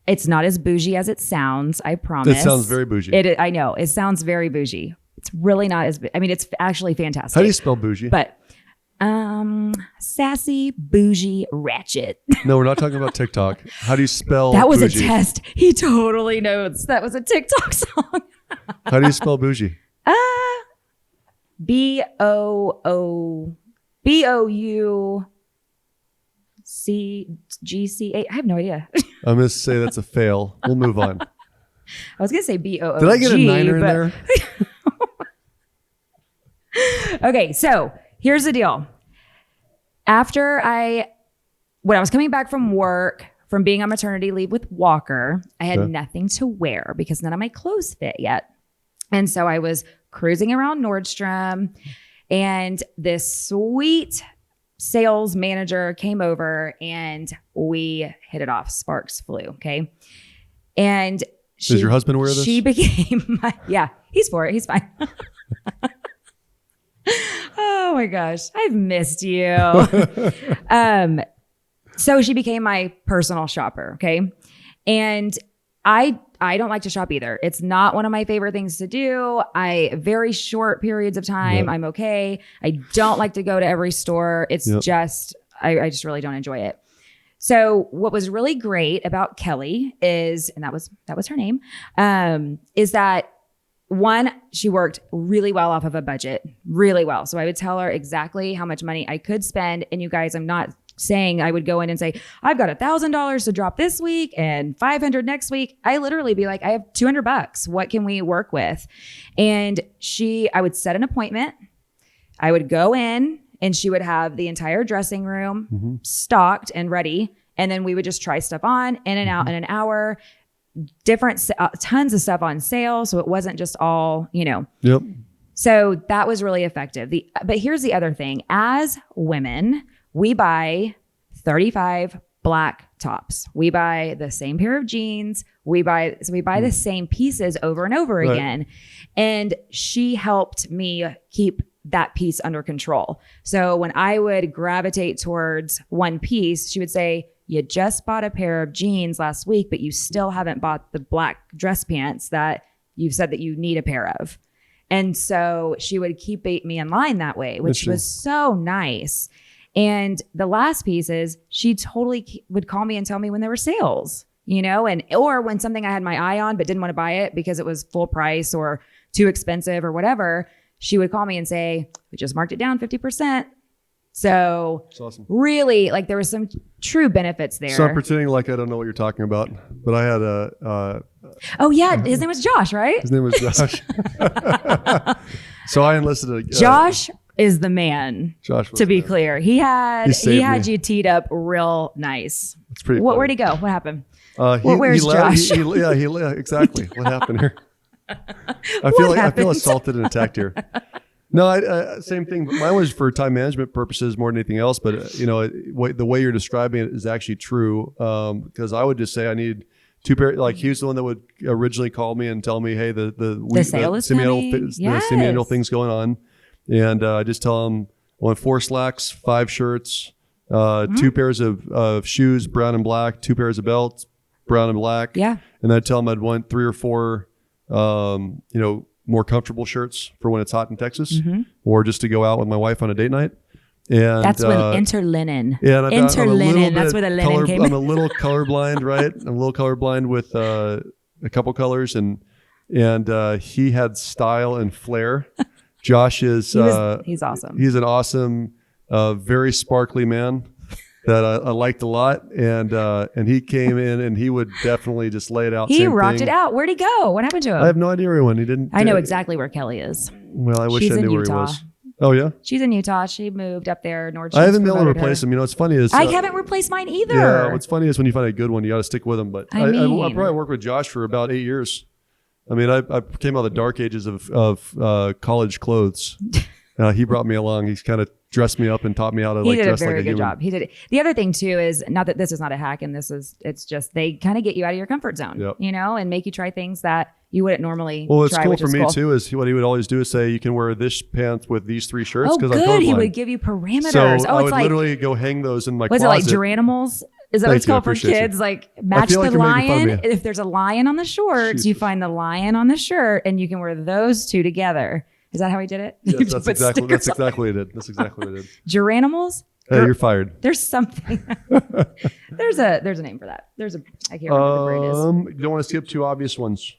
It's not as bougie as it sounds. I promise. It sounds very bougie. I know. It sounds very bougie. It's really not as, I mean, it's actually fantastic. How do you spell bougie? But sassy, bougie, ratchet. No, we're not talking about TikTok. How do you spell That was bougie? a test. He totally knows. That was a TikTok song. How do you spell bougie? BOUCGCA. I have no idea. I'm going to say that's a fail. We'll move on. I was going to say BOOG. Did I get a niner in there? Okay, so here's the deal. When I was coming back from work, from being on maternity leave with Walker, I had nothing to wear because none of my clothes fit yet. And so I was cruising around Nordstrom, and this sweet sales manager came over and we hit it off. Sparks flew. Okay. And does your husband wear this? She became yeah, he's for it. He's fine. Oh my gosh. I've missed you. So she became my personal shopper. Okay. And I don't like to shop either. It's not one of my favorite things to do. Very short periods of time. I'm okay. I don't like to go to every store. It's just, I just really don't enjoy it. So what was really great about Kelly is, and that was her name, is that one, she worked really well off of a budget, really well. So I would tell her exactly how much money I could spend. And you guys, I'm not saying I would go in and say, I've got $1,000 to drop this week and $500 next week. I literally be like, I have $200. What can we work with? And I would set an appointment. I would go in and she would have the entire dressing room stocked and ready. And then we would just try stuff on in and out in an hour, tons of stuff on sale. So it wasn't just all, Yep. So that was really effective. But here's the other thing. As women, we buy 35 black tops. We buy the same pair of jeans. We buy the same pieces over and over again. And she helped me keep that piece under control. So when I would gravitate towards one piece, she would say, you just bought a pair of jeans last week, but you still haven't bought the black dress pants that you've said that you need a pair of. And so she would keep me in line that way, which was so nice. And the last piece is she totally would call me and tell me when there were sales, or when something I had my eye on but didn't want to buy it because it was full price or too expensive or whatever. She would call me and say, we just marked it down 50%. So really, there was some true benefits there. So I'm pretending like I don't know what you're talking about, but I had oh yeah, his name was Josh, right? His name was Josh. So I enlisted Josh is the man. Josh was to be clear, he had me. you teed up real nice. It's pretty. Where'd he go? What happened? Where's Josh? Exactly. What happened here? I feel assaulted and attacked here. No, same thing. But mine was for time management purposes more than anything else. But the way you're describing it is actually true. Because I would just say I need two pairs. Like he was the one that would originally call me and tell me, "Hey, the sale is coming. The semi-annual thing's going on," and I just tell him I want 4 slacks, 5 shirts, 2 pairs of shoes, brown and black, 2 pairs of belts, brown and black. Yeah, and I'd tell him I'd want 3 or 4, more comfortable shirts for when it's hot in Texas, or just to go out with my wife on a date night. And that's when interlinen. Yeah, interlinen. That's where the linen came. I'm a little colorblind, right? I'm a little colorblind with a couple colors, and he had style and flair. Josh is he's awesome. He's an awesome, very sparkly man that I liked a lot, and he came in and he would definitely just lay it out. He rocked it out. Where'd he go? What happened to him? I have no idea where he went. He didn't. I know exactly where Kelly is. Well, I wish I knew where he was. Oh yeah, she's in Utah. She moved up there. Nordstrom. I haven't been able to replace him. What's funny is I haven't replaced mine either. Yeah, what's funny is when you find a good one, you got to stick with them. But I probably worked with Josh for about 8 years. I mean, I came out of the dark ages of college clothes. He brought me along. He's kind of dressed me up and taught me how to dress like a human. He did a very good job. He did it. The other thing too is, not that this is not a hack, and it's just they kind of get you out of your comfort zone, and make you try things that you wouldn't normally try. Well, it's cool for me too is what he would always do is say, you can wear this pants with these 3 shirts. Oh, good. He would give you parameters. So I would literally go hang those in my closet. Was it like Geranimals? Is that what it's called for kids? Like match the lion. If there's a lion on the shorts, you find the lion on the shirt and you can wear those 2 together. Is that how he did it? Yes, that's exactly what he did. That's exactly what he did. Geranimals? Hey, you're fired. There's something. there's a name for that. I can't remember what the brand is. You don't want to skip two obvious ones.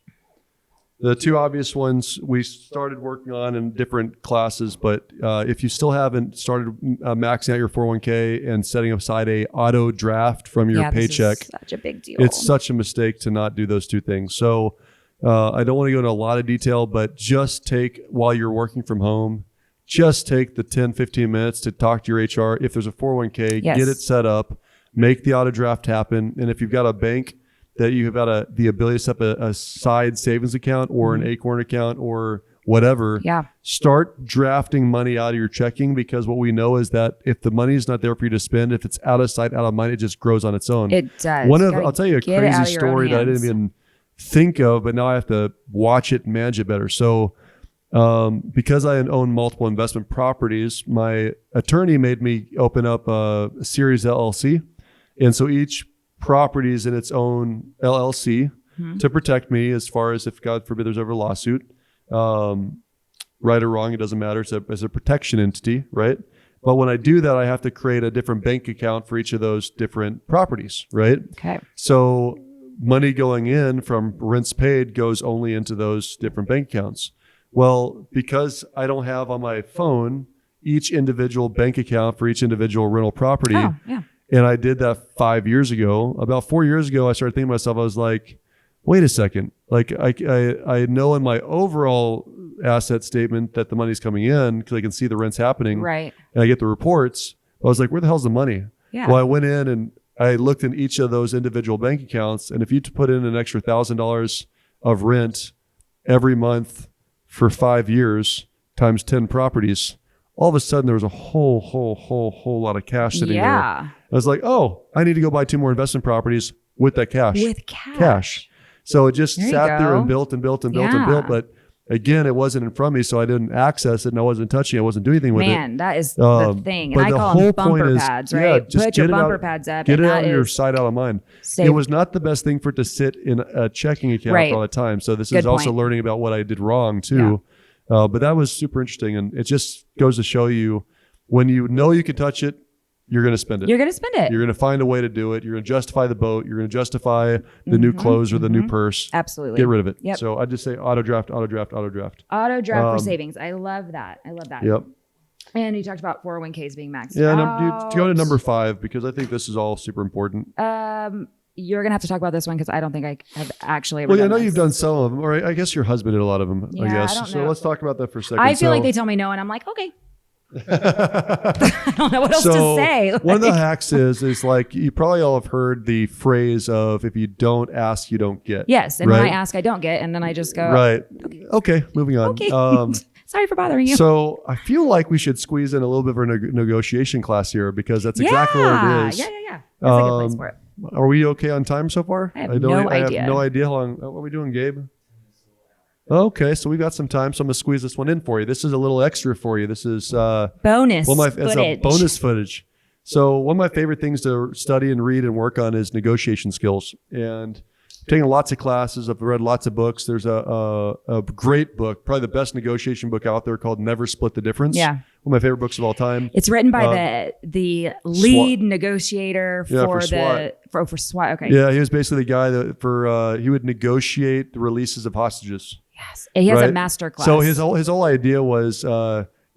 The two obvious ones we started working on in different classes, but if you still haven't started maxing out your 401k and setting aside a auto draft from your paycheck, this is such a big deal. It's such a mistake to not do those two things. So I don't want to go into a lot of detail, but just take, while you're working from home, just take the 10, 15 minutes to talk to your HR. If there's a 401k, get it set up, make the auto draft happen. And if you've got a bank that you have got the ability to set up a side savings account or an Acorn account or whatever, start drafting money out of your checking, because what we know is that if the money is not there for you to spend, if it's out of sight, out of mind, it just grows on its own. It does. I'll tell you a crazy story that I didn't even think of, but now I have to watch it and manage it better. So because I own multiple investment properties, my attorney made me open up a series LLC. And so each property is in its own LLC to protect me as far as if, God forbid, there's ever a lawsuit. Right or wrong, it doesn't matter. It's a protection entity, right? But when I do that, I have to create a different bank account for each of those different properties, right? Okay. So money going in from rents paid goes only into those different bank accounts. Well, because I don't have on my phone each individual bank account for each individual rental property, and I did that 5 years ago. About 4 years ago, I started thinking to myself, I was like, wait a second. Like I know in my overall asset statement that the money's coming in because I can see the rents happening. Right. And I get the reports. I was like, where the hell's the money? Yeah. Well, I went in and I looked in each of those individual bank accounts. And if you put in an extra $1,000 of rent every month for 5 years times 10 properties, all of a sudden there was a whole lot of cash sitting there. I was like, oh, I need to go buy 2 more investment properties with that cash. With cash. So it just sat there and built and built and built and built. But again, it wasn't in front of me, so I didn't access it and I wasn't touching it. I wasn't doing anything with it. Man, that is the thing. And I call them bumper pads, right? Just put your bumper pads up. Get it out of your sight, out of mind. It was not the best thing for it to sit in a checking account all the time. So this is also learning about what I did wrong too. But that was super interesting. And it just goes to show you, when you know you can touch it, you're going to spend it. You're going to spend it. You're going to find a way to do it. You're going to justify the boat. You're going to justify the new clothes or the new purse. Absolutely. Get rid of it. Yep. So I just say auto draft, auto draft, auto draft. Auto draft for savings. I love that. Yep. And you talked about 401ks being maxed out. Go to number 5, because I think this is all super important. You're going to have to talk about this one, because I don't think I have actually ever Well, done I know this. you've done some of them, or I guess your husband did a lot of them, I guess. I don't so know. let's talk about that for a second. I feel like they tell me no, and I'm like, okay. I don't know what else to say. One of the hacks is like, you probably all have heard the phrase of, if you don't ask, you don't get. Yes. And when I ask, I don't get. And then I just go. Right. Okay. Moving on. Okay. Sorry for bothering you. So I feel like we should squeeze in a little bit of a negotiation class here, because that's exactly what it is. Yeah. That's a good place for it. Are we okay on time so far? I have no idea. I have no idea how long. What are we doing, Gabe? Okay, so we've got some time, so I'm gonna squeeze this one in for you. This is a little extra for you. This is bonus footage. It's a bonus footage. So one of my favorite things to study and read and work on is negotiation skills. And taking lots of classes, I've read lots of books. There's a great book, probably the best negotiation book out there, called Never Split the Difference. Yeah. One of my favorite books of all time. It's written by the lead negotiator for SWAT. Okay. Yeah, he was basically the guy that he would negotiate the releases of hostages. Yes. He has a master class. So his whole idea was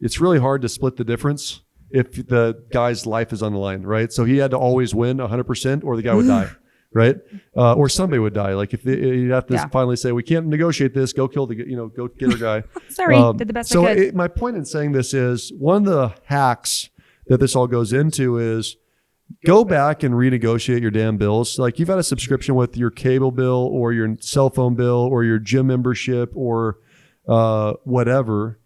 it's really hard to split the difference if the guy's life is on the line, right? So he had to always win 100%, or the guy would die. Right? Or somebody would die. Like if you'd have to finally say, we can't negotiate this, go kill go get our guy. Sorry, did the best I could. So my point in saying this is, one of the hacks that this all goes into is, go back and renegotiate your damn bills. Like, you've had a subscription with your cable bill or your cell phone bill or your gym membership or whatever,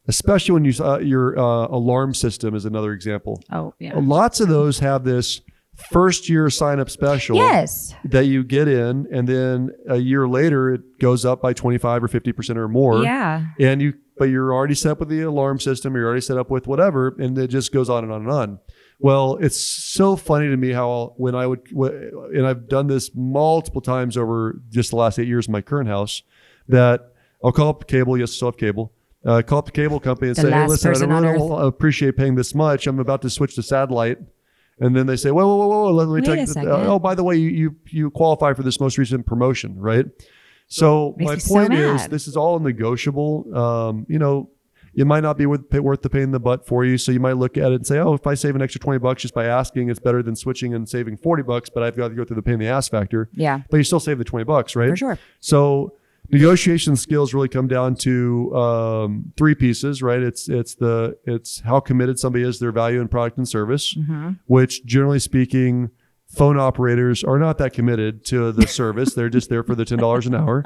especially when your alarm system is another example. Oh, yeah. Lots of those have this first year sign up special that you get in, and then a year later it goes up by 25 or 50% or more. Yeah. But you're already set up with the alarm system, you're already set up with whatever, and it just goes on and on and on. Well, it's so funny to me how and I've done this multiple times over just the last 8 years in my current house, that I'll call up cable. Yes, I still have cable. Call up the cable company and The say, hey, last listen, I person don't on really appreciate paying this much. I'm about to switch to satellite. And then they say, whoa, let me Wait tell a you. second. Oh, by the way, you qualify for this most recent promotion, right? So Makes my me so point is, mad. this is all negotiable. You might not be worth the pain in the butt for you. So you might look at it and say, oh, if I save an extra $20 just by asking, it's better than switching and saving $40, but I've got to go through the pain in the ass factor. Yeah. But you still save the $20, right? For sure. So negotiation skills really come down to three pieces, right? It's how committed somebody is to their value and product and service, which generally speaking, phone operators are not that committed to the service. They're just there for the $10 an hour.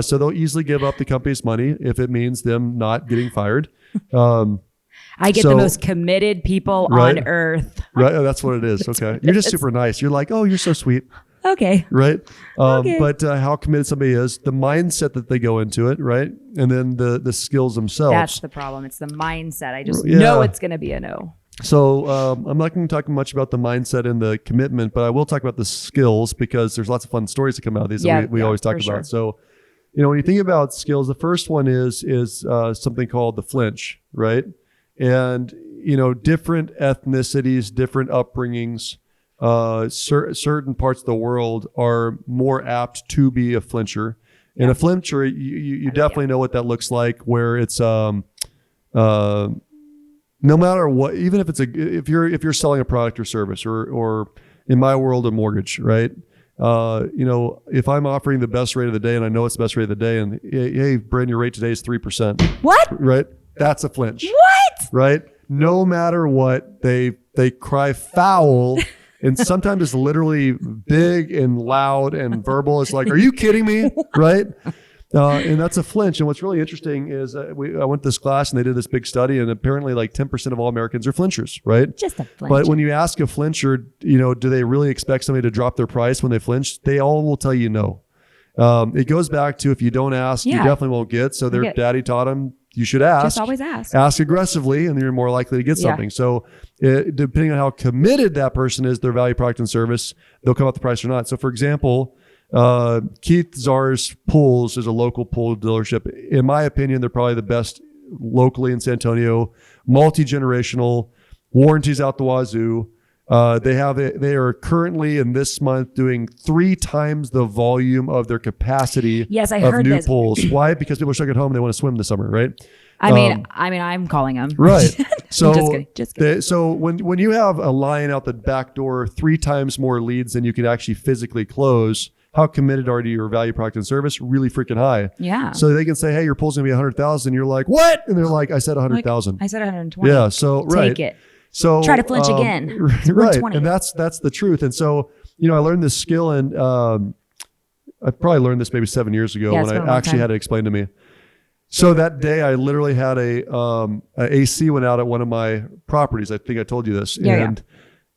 So they'll easily give up the company's money if it means them not getting fired. I get the most committed people right? on earth. Right. Oh, that's what it is. Okay. You're just super nice. You're like, oh, you're so sweet. Okay. Right. Okay. But how committed somebody is, the mindset that they go into it, right? And then the skills themselves. That's the problem. It's the mindset. I just know it's going to be a no. So I'm not going to talk much about the mindset and the commitment, but I will talk about the skills because there's lots of fun stories that come out of these that we always talk about. Sure. So, when you think about skills, the first one is something called the flinch, right? And, different ethnicities, different upbringings, certain parts of the world are more apt to be a flincher. And a flincher, you definitely know what that looks like, where it's no matter what, even if if you're selling a product or service, or in my world, a mortgage, right? If I'm offering the best rate of the day and I know it's the best rate of the day, and hey, Brandon, your rate today is 3%. What? Right? That's a flinch. What? Right? No matter what, they cry foul. And sometimes it's literally big and loud and verbal. It's like, are you kidding me? Right? And that's a flinch. And what's really interesting is I went to this class and they did this big study, and apparently like 10% of all Americans are flinchers, right? Just a flinch. But when you ask a flincher, do they really expect somebody to drop their price when they flinch? They all will tell you no. It goes back to, if you don't ask, you definitely won't get. So their daddy taught them, you should ask. Just always ask. Ask aggressively, and you're more likely to get something. So depending on how committed that person is to their value, product, and service, they'll come up the price or not. So for example, Keith Czar's Pools is a local pool dealership. In my opinion, they're probably the best locally in San Antonio. Multi-generational, warranties out the wazoo. They are currently in this month doing 3 times the volume of their capacity. Yes, I of heard new this. pools. Why? Because people are stuck at home and they want to swim this summer, right? I mean, I'm calling them. Right. So, just kidding. So when you have a line out the back door, 3 times more leads than you could actually physically close, how committed are you to your value, product, and service? Really freaking high. Yeah. So they can say, hey, your pool's gonna be 100,000. You're like, what? And they're like, I said 100,000. I said 120. Yeah. So right. Take it. So try to flinch again. Right. And that's the truth. And so, I learned this skill, and I probably learned this maybe 7 years ago when I actually had it explained to me. So that day I literally had a AC went out at one of my properties. I think I told you this.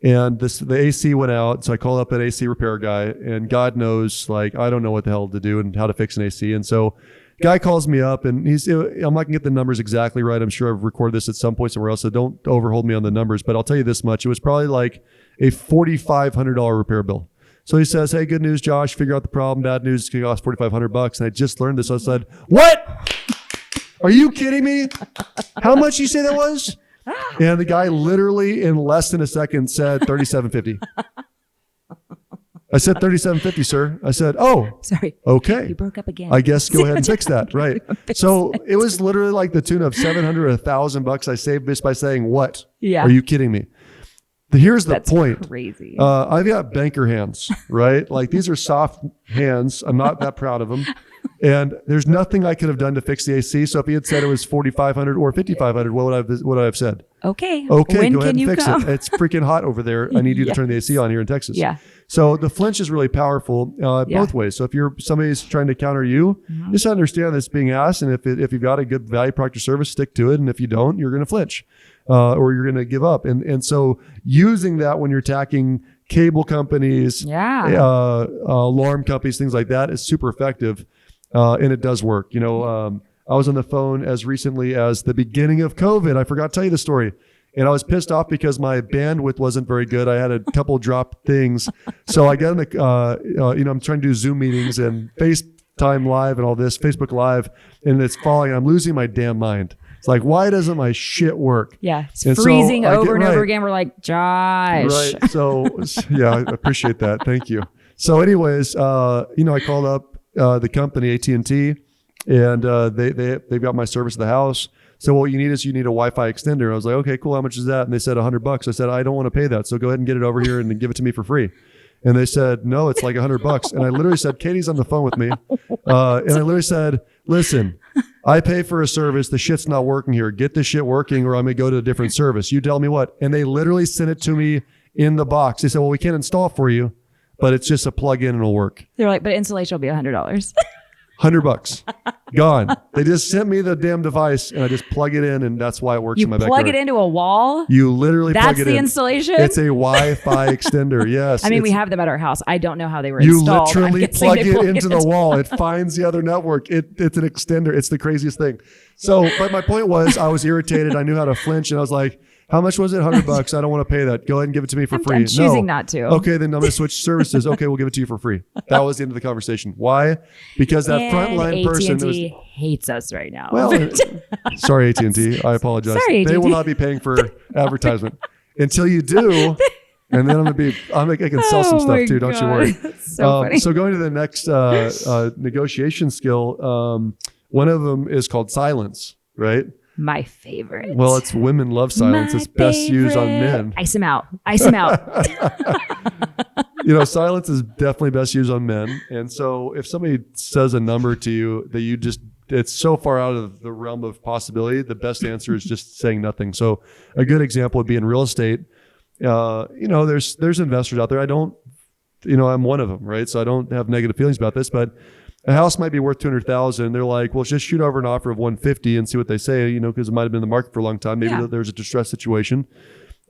And the AC went out. So I called up an AC repair guy, and God knows, like, I don't know what the hell to do and how to fix an AC. And so guy calls me up, and I'm not gonna get the numbers exactly right. I'm sure I've recorded this at some point somewhere else, so don't overhold me on the numbers, but I'll tell you this much. It was probably like a $4,500 repair bill. So he says, hey, good news, Josh, figure out the problem. Bad news, it's gonna cost $4,500. And I just learned this. So I said, what? Are you kidding me? How much you say that was? And the guy literally in less than a second said $3,750. I said $3,750, sir. I said, oh, sorry. Okay. You broke up again. I guess go ahead and fix that. Right. So it was literally like the tune of $700, $1,000 I saved just by saying, what? Yeah. Are you kidding me? Here's the That's point. Crazy. I've got banker hands, right? Like, these are soft hands. I'm not that proud of them. And there's nothing I could have done to fix the AC. So if he had said it was $4,500 or $5,500, what would I have said? Okay. Okay, when go ahead can and you fix come? it. It's freaking hot over there. I need you to turn the AC on here in Texas. Yeah. So the flinch is really powerful both ways. So if somebody's trying to counter you, just understand this being asked. And if you've got a good value, product, or service, stick to it. And if you don't, you're going to flinch or you're going to give up. And so using that when you're attacking cable companies, alarm companies, things like that is super effective. And it does work. I was on the phone as recently as the beginning of COVID. I forgot to tell you the story. And I was pissed off because my bandwidth wasn't very good. I had a couple drop things. So I got in I'm trying to do Zoom meetings and FaceTime Live and all this, Facebook Live, and it's falling. I'm losing my damn mind. It's like, why doesn't my shit work? Yeah. It's freezing over and over again. We're like, Josh. Right. So yeah, I appreciate that. Thank you. So anyways, I called up the company, AT&T, and they've got my service at the house. So what you need is a Wi-Fi extender. I was like, okay, cool. How much is that? And they said $100. I said, I don't want to pay that. So go ahead and get it over here and give it to me for free. And they said, no, it's like $100. And I literally said, Katie's on the phone with me. And I literally said, listen, I pay for a service. The shit's not working here. Get this shit working or I'm going to go to a different service. You tell me what. And they literally sent it to me in the box. They said, well, we can't install it for you, but it's just a plug-in and it'll work. They're like, but installation will be $100. $100 gone. They just sent me the damn device and I just plug it in and that's why it works in my backyard. You plug it into a wall? You literally plug it in. That's the installation? It's a Wi-Fi extender. Yes. I mean, we have them at our house. I don't know how they were installed. You literally plug it into the wall. It finds the other network. It's an extender. It's the craziest thing. So, but my point was I was irritated. I knew how to flinch and I was like, how much was it? $100. I don't want to pay that. Go ahead and give it to me for free. I'm choosing not to. Okay, then I'm going to switch services. Okay, we'll give it to you for free. That was the end of the conversation. Why? Because that frontline person hates us right now. Well, sorry, AT&T. I apologize. Sorry, AT&T. They will not be paying for advertisement until you do. And then I can sell some stuff too. Don't you worry. That's so funny. So going to the next negotiation skill, one of them is called silence, right? My favorite. Well, it's women love silence. It's best used on men. Ice him out. Silence is definitely best used on men. And so if somebody says a number to you that it's so far out of the realm of possibility, the best answer is just saying nothing. So a good example would be in real estate. There's investors out there. I'm one of them, right? So I don't have negative feelings about this, but a house might be worth $200,000. They're like, well, just shoot over an offer of $150 and see what they say, because it might have been in the market for a long time. Maybe there's a distressed situation.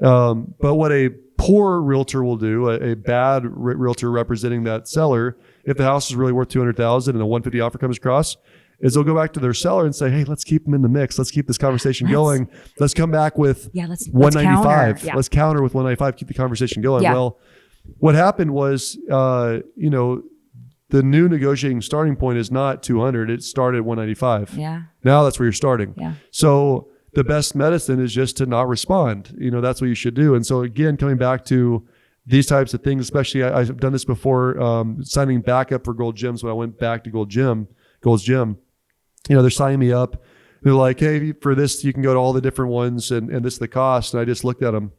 But what a poor realtor will do, a bad realtor representing that seller, if the house is really worth $200,000 and a $150 offer comes across, is they'll go back to their seller and say, hey, let's keep them in the mix. Let's keep this conversation going. Let's come back with $195. Let's counter with $195. Keep the conversation going. Yeah. Well, what happened was, the new negotiating starting point is not 200. It started at 195. Yeah. Now that's where you're starting. Yeah. So the best medicine is just to not respond. That's what you should do. And so again, coming back to these types of things, especially I've done this before, signing back up for Gold Gyms when I went back to Gold's Gym. They're signing me up. They're like, hey, for this, you can go to all the different ones and this is the cost. And I just looked at them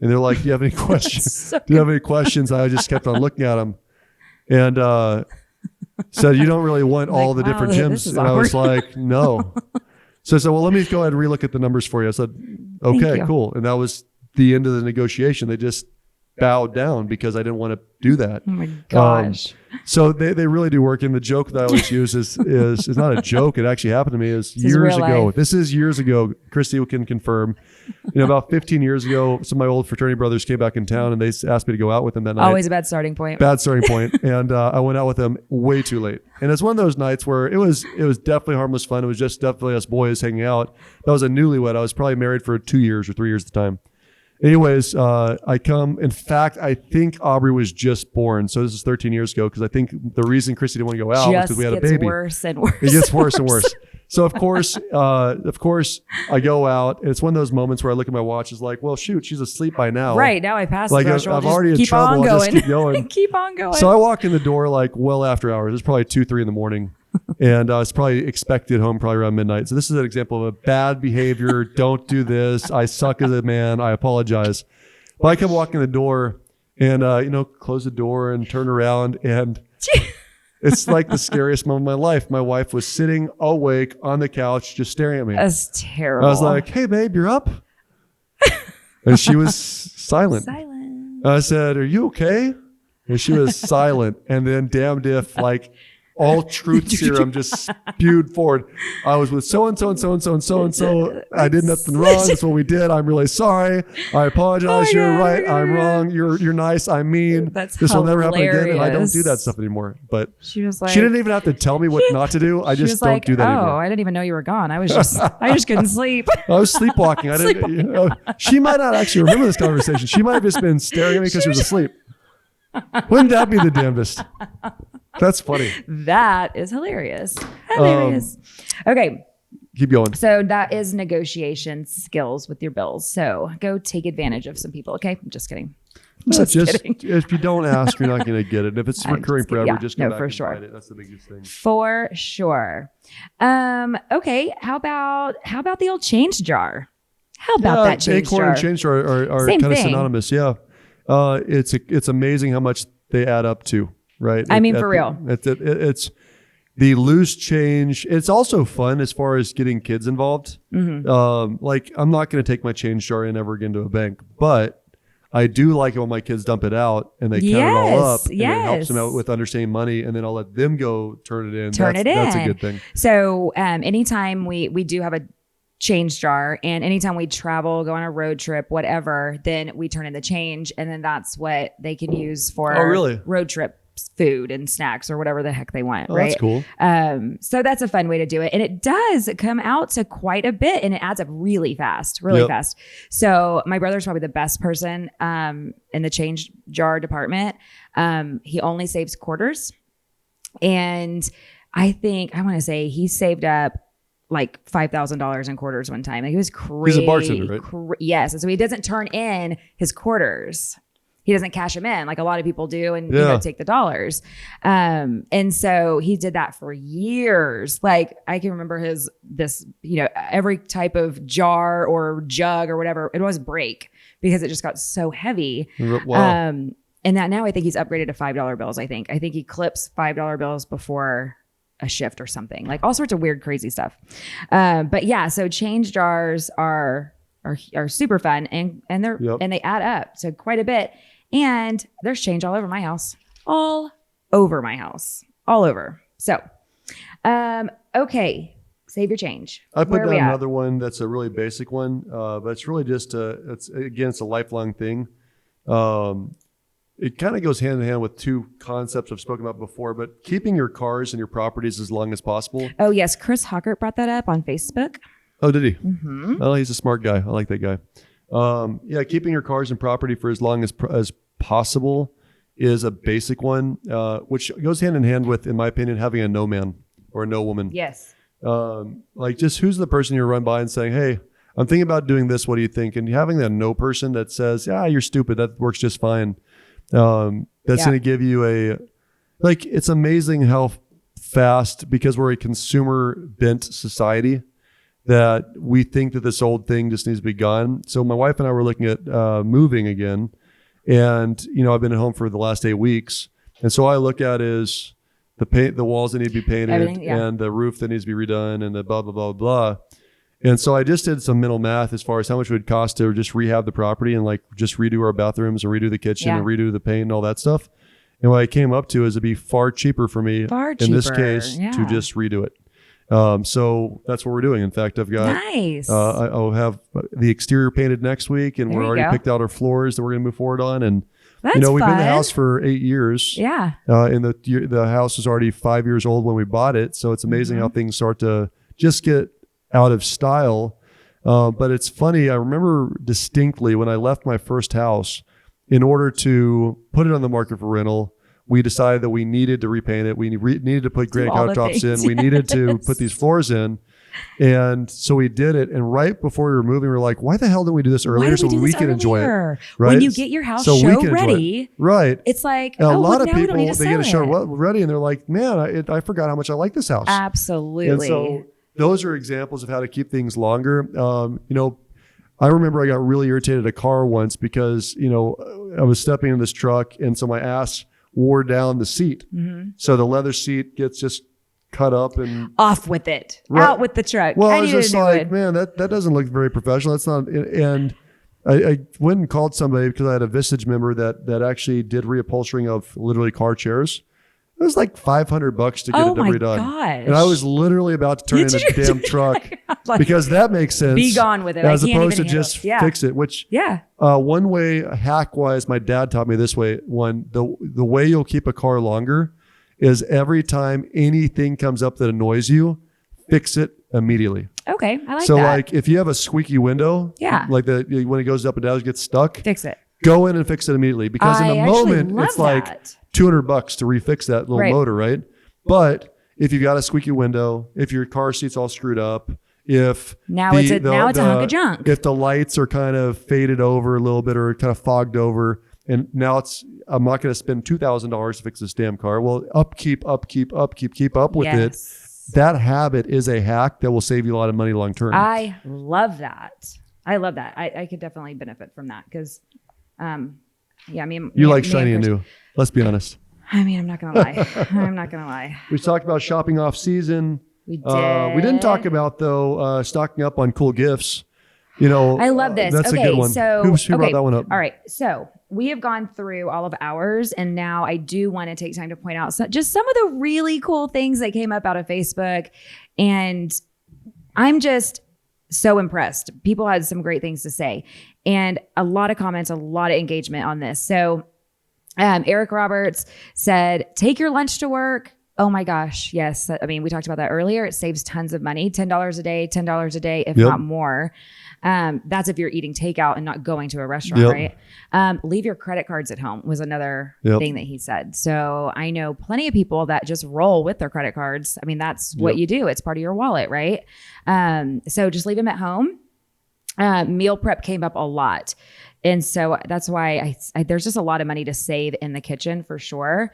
and they're like, do you have any questions? Do you have any questions? I just kept on looking at them. And said, you don't really want all the different gyms. And I was like, no. So I said, well, let me go ahead and relook at the numbers for you. I said, okay, cool. And that was the end of the negotiation. They just bowed down because I didn't want to do that. Oh my gosh. So they really do work. And the joke that I always use is not a joke. It actually happened to me years ago. Life. This is years ago. Christy can confirm. About 15 years ago, some of my old fraternity brothers came back in town and they asked me to go out with them that night. Always a bad starting point. And I went out with them way too late. And it's one of those nights where it was definitely harmless fun. It was just definitely us boys hanging out. That was a newlywed. I was probably married for 2 years or 3 years at the time. Anyways, I come. In fact, I think Aubrey was just born. So this is 13 years ago because I think the reason Christy didn't want to go out was because we had a baby. It gets worse and worse. It gets worse and worse. So of course, I go out, and it's one of those moments where I look at my watch. It's like, well, shoot, she's asleep by now. Right now, I passed the threshold. I've already in trouble. I'll just keep going. Keep on going. So I walk in the door well after hours. It's probably 2-3 in the morning, and it's probably expected home probably around midnight. So this is an example of a bad behavior. Don't do this. I suck as a man. I apologize. But I come walking in the door, and close the door and turn around and. It's like the scariest moment of my life. My wife was sitting awake on the couch, just staring at me. That's terrible. I was like, hey, babe, you're up? And she was silent. I said, are you okay? And she was silent. And then damned if all truth serum just spewed forward. I was with so-and-so and so-and-so and so-and-so. I did nothing wrong. That's what we did. I'm really sorry. I apologize. You're right. I'm wrong. You're nice. I'm mean. This will never happen again. And I don't do that stuff anymore. But she didn't even have to tell me what not to do. I just don't do that anymore. I didn't even know you were gone. I just couldn't sleep. I was sleepwalking. She might not actually remember this conversation. She might have just been staring at me because she was asleep. Wouldn't that be the damnedest? That's funny. That is hilarious. Hilarious. Okay. Keep going. So that is negotiation skills with your bills. So go take advantage of some people. Okay. I'm just kidding. Just kidding. If you don't ask, you're not going to get it. If it's recurring forever, just go back for and sure. find it. That's the biggest thing. For sure. Okay. How about the old change jar? How about that change acorn jar? and change jar are kind of synonymous. Yeah. It's amazing how much they add up to, right? I mean, for real. It's the loose change. It's also fun as far as getting kids involved. Mm-hmm. Like I'm not going to take my change jar in ever again to a bank, but I do like it when my kids dump it out and they count it all up, and it helps them out with understanding money, and then I'll let them go turn it in. That's a good thing. So anytime we do have a change jar, and anytime we travel, go on a road trip, whatever, then we turn in the change, and then that's what they can use for road trip food and snacks or whatever the heck they want. Right. That's cool. So that's a fun way to do it. And it does come out to quite a bit, and it adds up really fast. So my brother's probably the best person in the change jar department. He only saves quarters. And I want to say he saved up like $5,000 in quarters one time. Like, it was crazy. He's a bartender, right? Yes. And so he doesn't turn in his quarters. He doesn't cash them in like a lot of people do, and take the dollars. And so he did that for years. Like, I can remember every type of jar or jug or whatever, it was break because it just got so heavy. Wow. And that now I think he's upgraded to $5 bills. I think he clips $5 bills before a shift or something, like all sorts of weird, crazy stuff. But yeah, so change jars are super fun, and and they add up to quite a bit. And there's change all over my house. All over. So, okay. Save your change. I put down another one that's a really basic one, but it's really just it's a lifelong thing. It kind of goes hand in hand with two concepts I've spoken about before, but keeping your cars and your properties as long as possible. Oh yes, Chris Hockert brought that up on Facebook. Oh, did he? Mm-hmm. Oh, he's a smart guy. I like that guy. Keeping your cars and property for as long as possible is a basic one, which goes hand in hand with, in my opinion, having a no man or a no woman. Yes. Like, just who's the person you run by and saying, hey, I'm thinking about doing this. What do you think? And having that no person that says, you're stupid. That works just fine. That's going to give you it's amazing how fast, because we're a consumer bent society, that we think that this old thing just needs to be gone. So my wife and I were looking at moving again, and I've been at home for the last 8 weeks, and so I look at is the walls that need to be painted, and the roof that needs to be redone, and the blah blah blah blah. And so I just did some mental math as far as how much it would cost to just rehab the property and like just redo our bathrooms and redo the kitchen and redo the paint and all that stuff. And what I came up to is it'd be far cheaper for me in this case to just redo it. So that's what we're doing. In fact, I've got I'll have the exterior painted next week, and we're already picked out our floors that we're going to move forward on. And we've been in the house for 8 years. Yeah. And the house was already 5 years old when we bought it. So it's amazing how things start to just get out of style. But it's funny. I remember distinctly when I left my first house, in order to put it on the market for rental, we decided that we needed to repaint it. We needed to put granite countertops in. We needed to put these floors in. And so we did it. And right before we were moving, we were like, why the hell didn't we do this earlier so we can enjoy it? Right? When you get your house show ready, right? It's like, a lot of people, they get a show ready and they're like, man, I forgot how much I like this house. Absolutely. And so those are examples of how to keep things longer. I remember I got really irritated at a car once because, I was stepping in this truck, and so my ass wore down the seat. Mm-hmm. So the leather seat gets just cut up and off with it, out with the truck. Well, I was just like, man, that doesn't look very professional. That's not. And I went and called somebody because I had a Vistage member that actually did reupholstering of literally car chairs. It was like $500 to get it redone. Gosh. And I was literally about to turn in a damn truck because that makes sense. Be gone with it. As opposed to just fix it, which one way, hack wise, my dad taught me this way. The way you'll keep a car longer is every time anything comes up that annoys you, fix it immediately. Okay. I like that. So like if you have a squeaky window, like when it goes up and down, it gets stuck. Fix it. Go in and fix it immediately, because in the moment it's like, $200 to refix that little Right. motor, right? But if you've got a squeaky window, if your car seat's all screwed up, if Now it's a hunk of junk. if the lights are kind of faded over a little bit or kind of fogged over, and now I'm not going to spend $2,000 to fix this damn car. Well, keep up with it. That habit is a hack that will save you a lot of money long term. I love that. I could definitely benefit from that because, you like shiny and new. Let's be honest. I mean, I'm not gonna lie. We talked about shopping off season. We did. We didn't talk about though stocking up on cool gifts. I love this. That's a good one. So who brought that one up? All right. So we have gone through all of ours, and now I do want to take time to point out just some of the really cool things that came up out of Facebook, and I'm just so impressed. People had some great things to say, and a lot of comments, a lot of engagement on this. So Eric Roberts said, "Take your lunch to work." Oh my gosh. Yes. I mean, we talked about that earlier. It saves tons of money, $10 a day, if not more. That's if you're eating takeout and not going to a restaurant, right? Leave your credit cards at home was another thing that he said. So I know plenty of people that just roll with their credit cards. I mean, that's what you do. It's part of your wallet, right? So just leave them at home. Meal prep came up a lot. And so that's why there's just a lot of money to save in the kitchen for sure.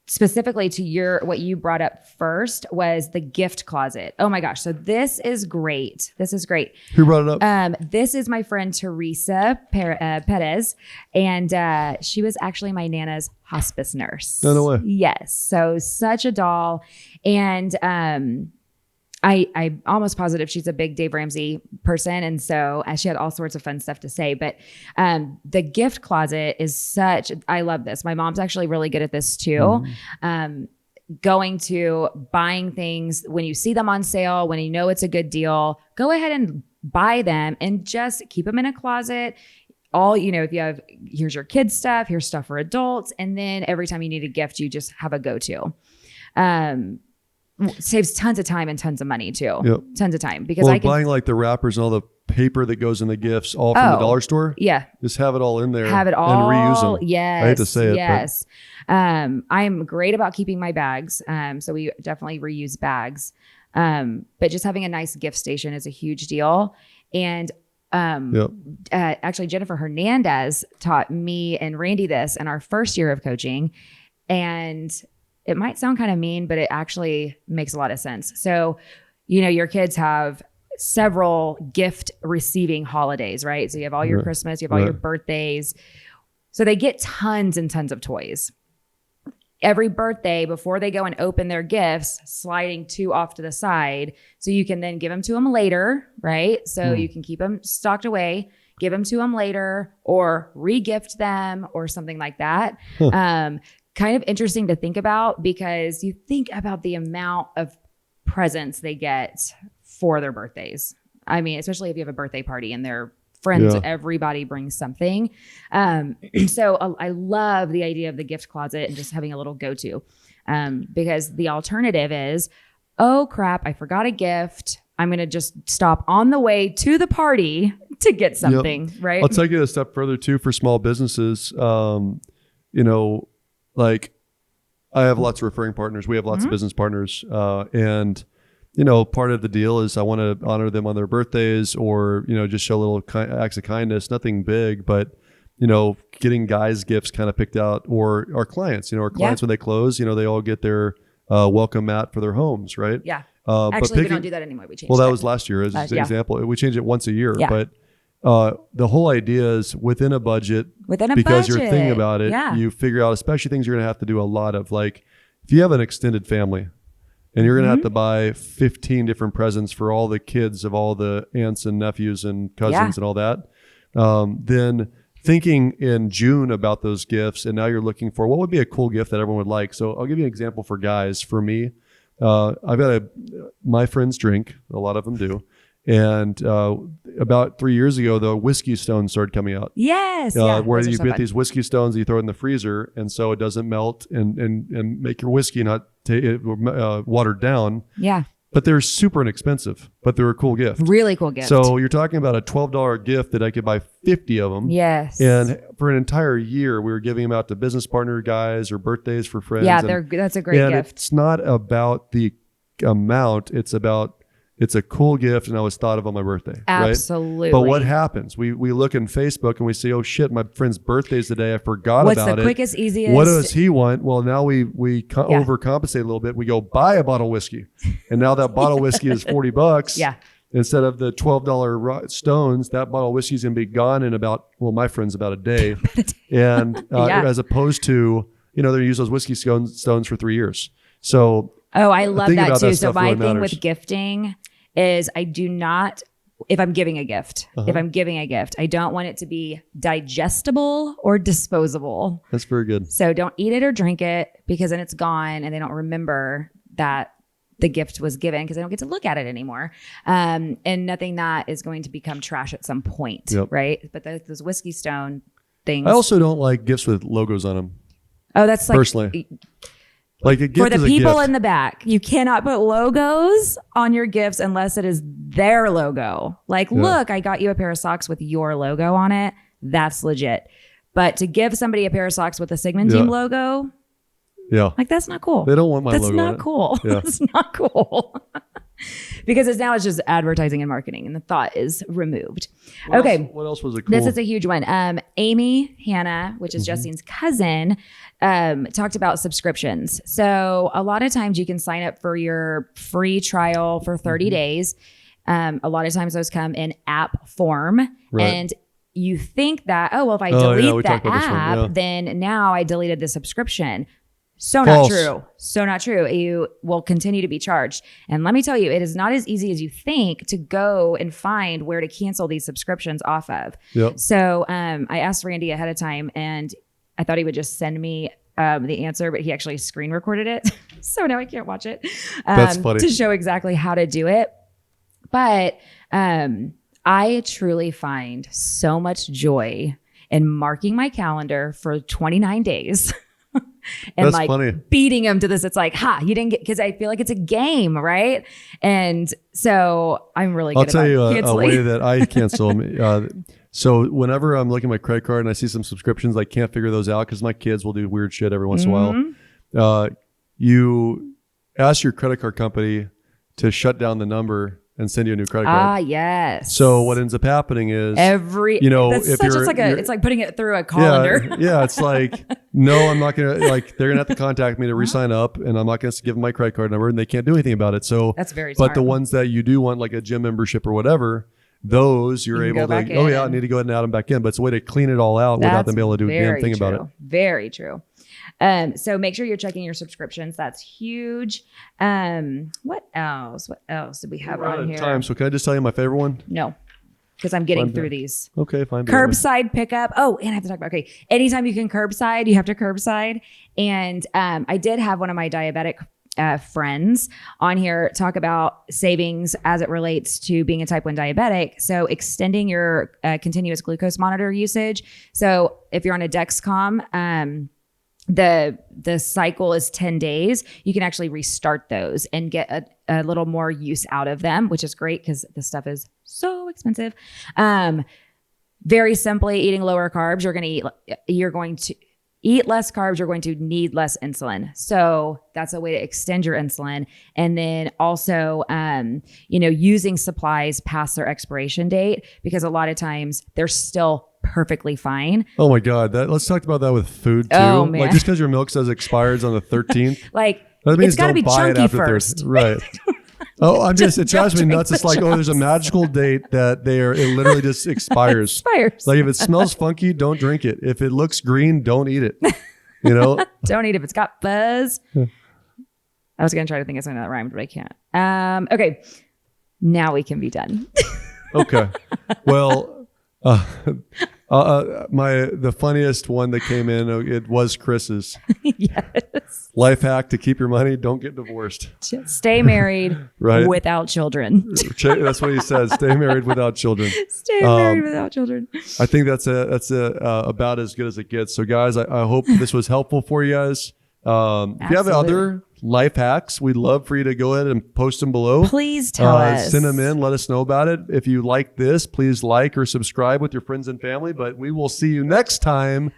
Specifically to what you brought up first was the gift closet. Oh my gosh. So this is great. Who brought it up? This is my friend Teresa Perez. And she was actually my Nana's hospice nurse. No way. Yes. So such a doll. And I'm almost positive she's a big Dave Ramsey person. And so she had all sorts of fun stuff to say. But the gift closet is I love this. My mom's actually really good at this too. Going to buying things when you see them on sale, when you know it's a good deal, go ahead and buy them and just keep them in a closet. If you have, here's your kids' stuff, here's stuff for adults. And then every time you need a gift, you just have a go-to. Saves tons of time and tons of money too. Yep. Tons of time because buying like the wrappers and all the paper that goes in the gifts all from the dollar store. Yeah. Just have it all in there. Have it all. And reuse them. Yes. I hate to say it. Yes. I'm great about keeping my bags. So we definitely reuse bags. But just having a nice gift station is a huge deal. And actually Jennifer Hernandez taught me and Randy this in our first year of coaching. And it might sound kind of mean, but it actually makes a lot of sense. So, your kids have several gift receiving holidays, right? So you have all your Christmas, you have all your birthdays. So they get tons and tons of toys. Every birthday, before they go and open their gifts, sliding 2 off to the side. So you can then give them to them later, right? So you can keep them stocked away, give them to them later, or re-gift them or something like that. Kind of interesting to think about because you think about the amount of presents they get for their birthdays. I mean, especially if you have a birthday party and their friends, everybody brings something. So I love the idea of the gift closet and just having a little go-to because the alternative is, oh crap, I forgot a gift. I'm going to just stop on the way to the party to get something, right? I'll take it a step further too for small businesses. Like I have lots of referring partners. We have lots of business partners. And, part of the deal is I want to honor them on their birthdays or, just show little acts of kindness, nothing big, but, getting guys gifts kind of picked out or our clients, when they close, they all get their welcome mat for their homes. Right. Yeah. Actually, we don't do that anymore. We changed that was last year as an example. We change it once a year, but the whole idea is within a budget, because you're thinking about it, you figure out, especially things you're going to have to do a lot of, like if you have an extended family and you're going to have to buy 15 different presents for all the kids of all the aunts and nephews and cousins and all that, then thinking in June about those gifts. And now you're looking for what would be a cool gift that everyone would like. So I'll give you an example for guys. For me, I've got my friends drink, a lot of them do. And about 3 years ago, the whiskey stones started coming out. Yes. Where you get these whiskey stones, you throw it in the freezer, and so it doesn't melt and make your whiskey not watered down. Yeah. but they're super inexpensive, but they're a cool gift. Really cool gift. So you're talking about a $12 gift that I could buy 50 of them. Yes. And for an entire year, we were giving them out to business partner guys or birthdays for friends. Yeah, that's a great gift. It's not about the amount. It's a cool gift, and I was thought of on my birthday. Absolutely. Right? But what happens? We look in Facebook and we say, oh shit, my friend's birthday's today. I forgot about it. What's the quickest, easiest? What does he want? Well, now we overcompensate a little bit. We go buy a bottle of whiskey, and now that bottle of whiskey is $40. Yeah. Instead of the $12 stones, that bottle of whiskey is going to be gone in my friend's about a day. And as opposed to, they use those whiskey stones for 3 years. So I love that too. So my really thing matters. with gifting is I do not, if I'm giving a gift, I don't want it to be digestible or disposable. That's very good. So don't eat it or drink it, because then it's gone and they don't remember that the gift was given, because they don't get to look at it anymore. And nothing that is going to become trash at some point. Yep. Right. But those whiskey stone things. I also don't like gifts with logos on them. Oh, that's like, personally. Like a gift for the is a people gift. in the back, you cannot put logos on your gifts unless it is their logo. Like, look, I got you a pair of socks with your logo on it. That's legit. But to give somebody a pair of socks with a Sigman team logo, like, that's not cool. They don't want my that's logo not on it. cool. Yeah. That's not cool. Because now it's just advertising and marketing, and the thought is removed. What else was it cool? This is a huge one. Amy Hannah, which is Justine's cousin, talked about subscriptions. So a lot of times you can sign up for your free trial for 30 days. A lot of times those come in app form. Right. And you think that, if I delete the one, app, then now I deleted the subscription. So False. not true. So not true. You will continue to be charged. And let me tell you, it is not as easy as you think to go and find where to cancel these subscriptions off of. Yep. So I asked Randy ahead of time, and I thought he would just send me the answer, but he actually screen recorded it. So now I can't watch it. That's funny. To show exactly how to do it. But I truly find so much joy in marking my calendar for 29 days. And That's like funny. beating them to this. It's like, you didn't get, because I feel like it's a game, right? And so I'm really good I'll tell you a canceling. way that I cancel. So whenever I'm looking at my credit card and I see some subscriptions, I can't figure those out because my kids will do weird shit every once in a while. You ask your credit card company to shut down the number and send you a new credit card. Yes. So what ends up happening is it's like putting it through a colander. Yeah, it's like, no, I'm not going to, like, they're going to have to contact me to re-sign up, and I'm not going to give them my credit card number, and they can't do anything about it. So that's very smart. But the ones that you do want, like a gym membership or whatever, those you're able to, I need to go ahead and add them back in. But it's a way to clean it all out without them being able to do a damn thing about it. Very true. So make sure you're checking your subscriptions. That's huge. What else? What else did we have on here? Time. So can I just tell you my favorite one? No, because I'm getting through these. Okay, fine. Curbside pickup. Oh, and I have to talk about, anytime you can curbside, you have to curbside. And I did have one of my diabetic friends on here talk about savings as it relates to being a type 1 diabetic. So extending your continuous glucose monitor usage. So if you're on a Dexcom, the cycle is 10 days. You can actually restart those and get a little more use out of them, which is great because this stuff is so expensive. Very simply, eating lower carbs, you're going to eat less carbs, you're going to need less insulin. So that's a way to extend your insulin. And then also, using supplies past their expiration date, because a lot of times they're still perfectly fine. Oh my God. Let's talk about that with food too. Oh, man. Like just because your milk says expires on the 13th. Like, that means it's got to be chunky first. Right. Oh, it drives me nuts. It's like, there's a magical date that it literally just expires. Like if it smells funky, don't drink it. If it looks green, don't eat it. Don't eat it if it's got buzz. I was going to try to think of something that rhymed, but I can't. Okay. Now we can be done. Okay. Well, the funniest one that came in, it was Chris's. Yes. Life hack to keep your money: don't get divorced. Just stay married without children. That's what he says. Stay married without children. Stay married without children. I think that's about as good as it gets. So guys, I hope this was helpful for you guys. If you have other life hacks, we'd love for you to go ahead and post them below. Please tell us. Send them in. Let us know about it. If you like this, please like or subscribe with your friends and family. But we will see you next time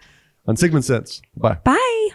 on Sigman Sense. Bye. Bye.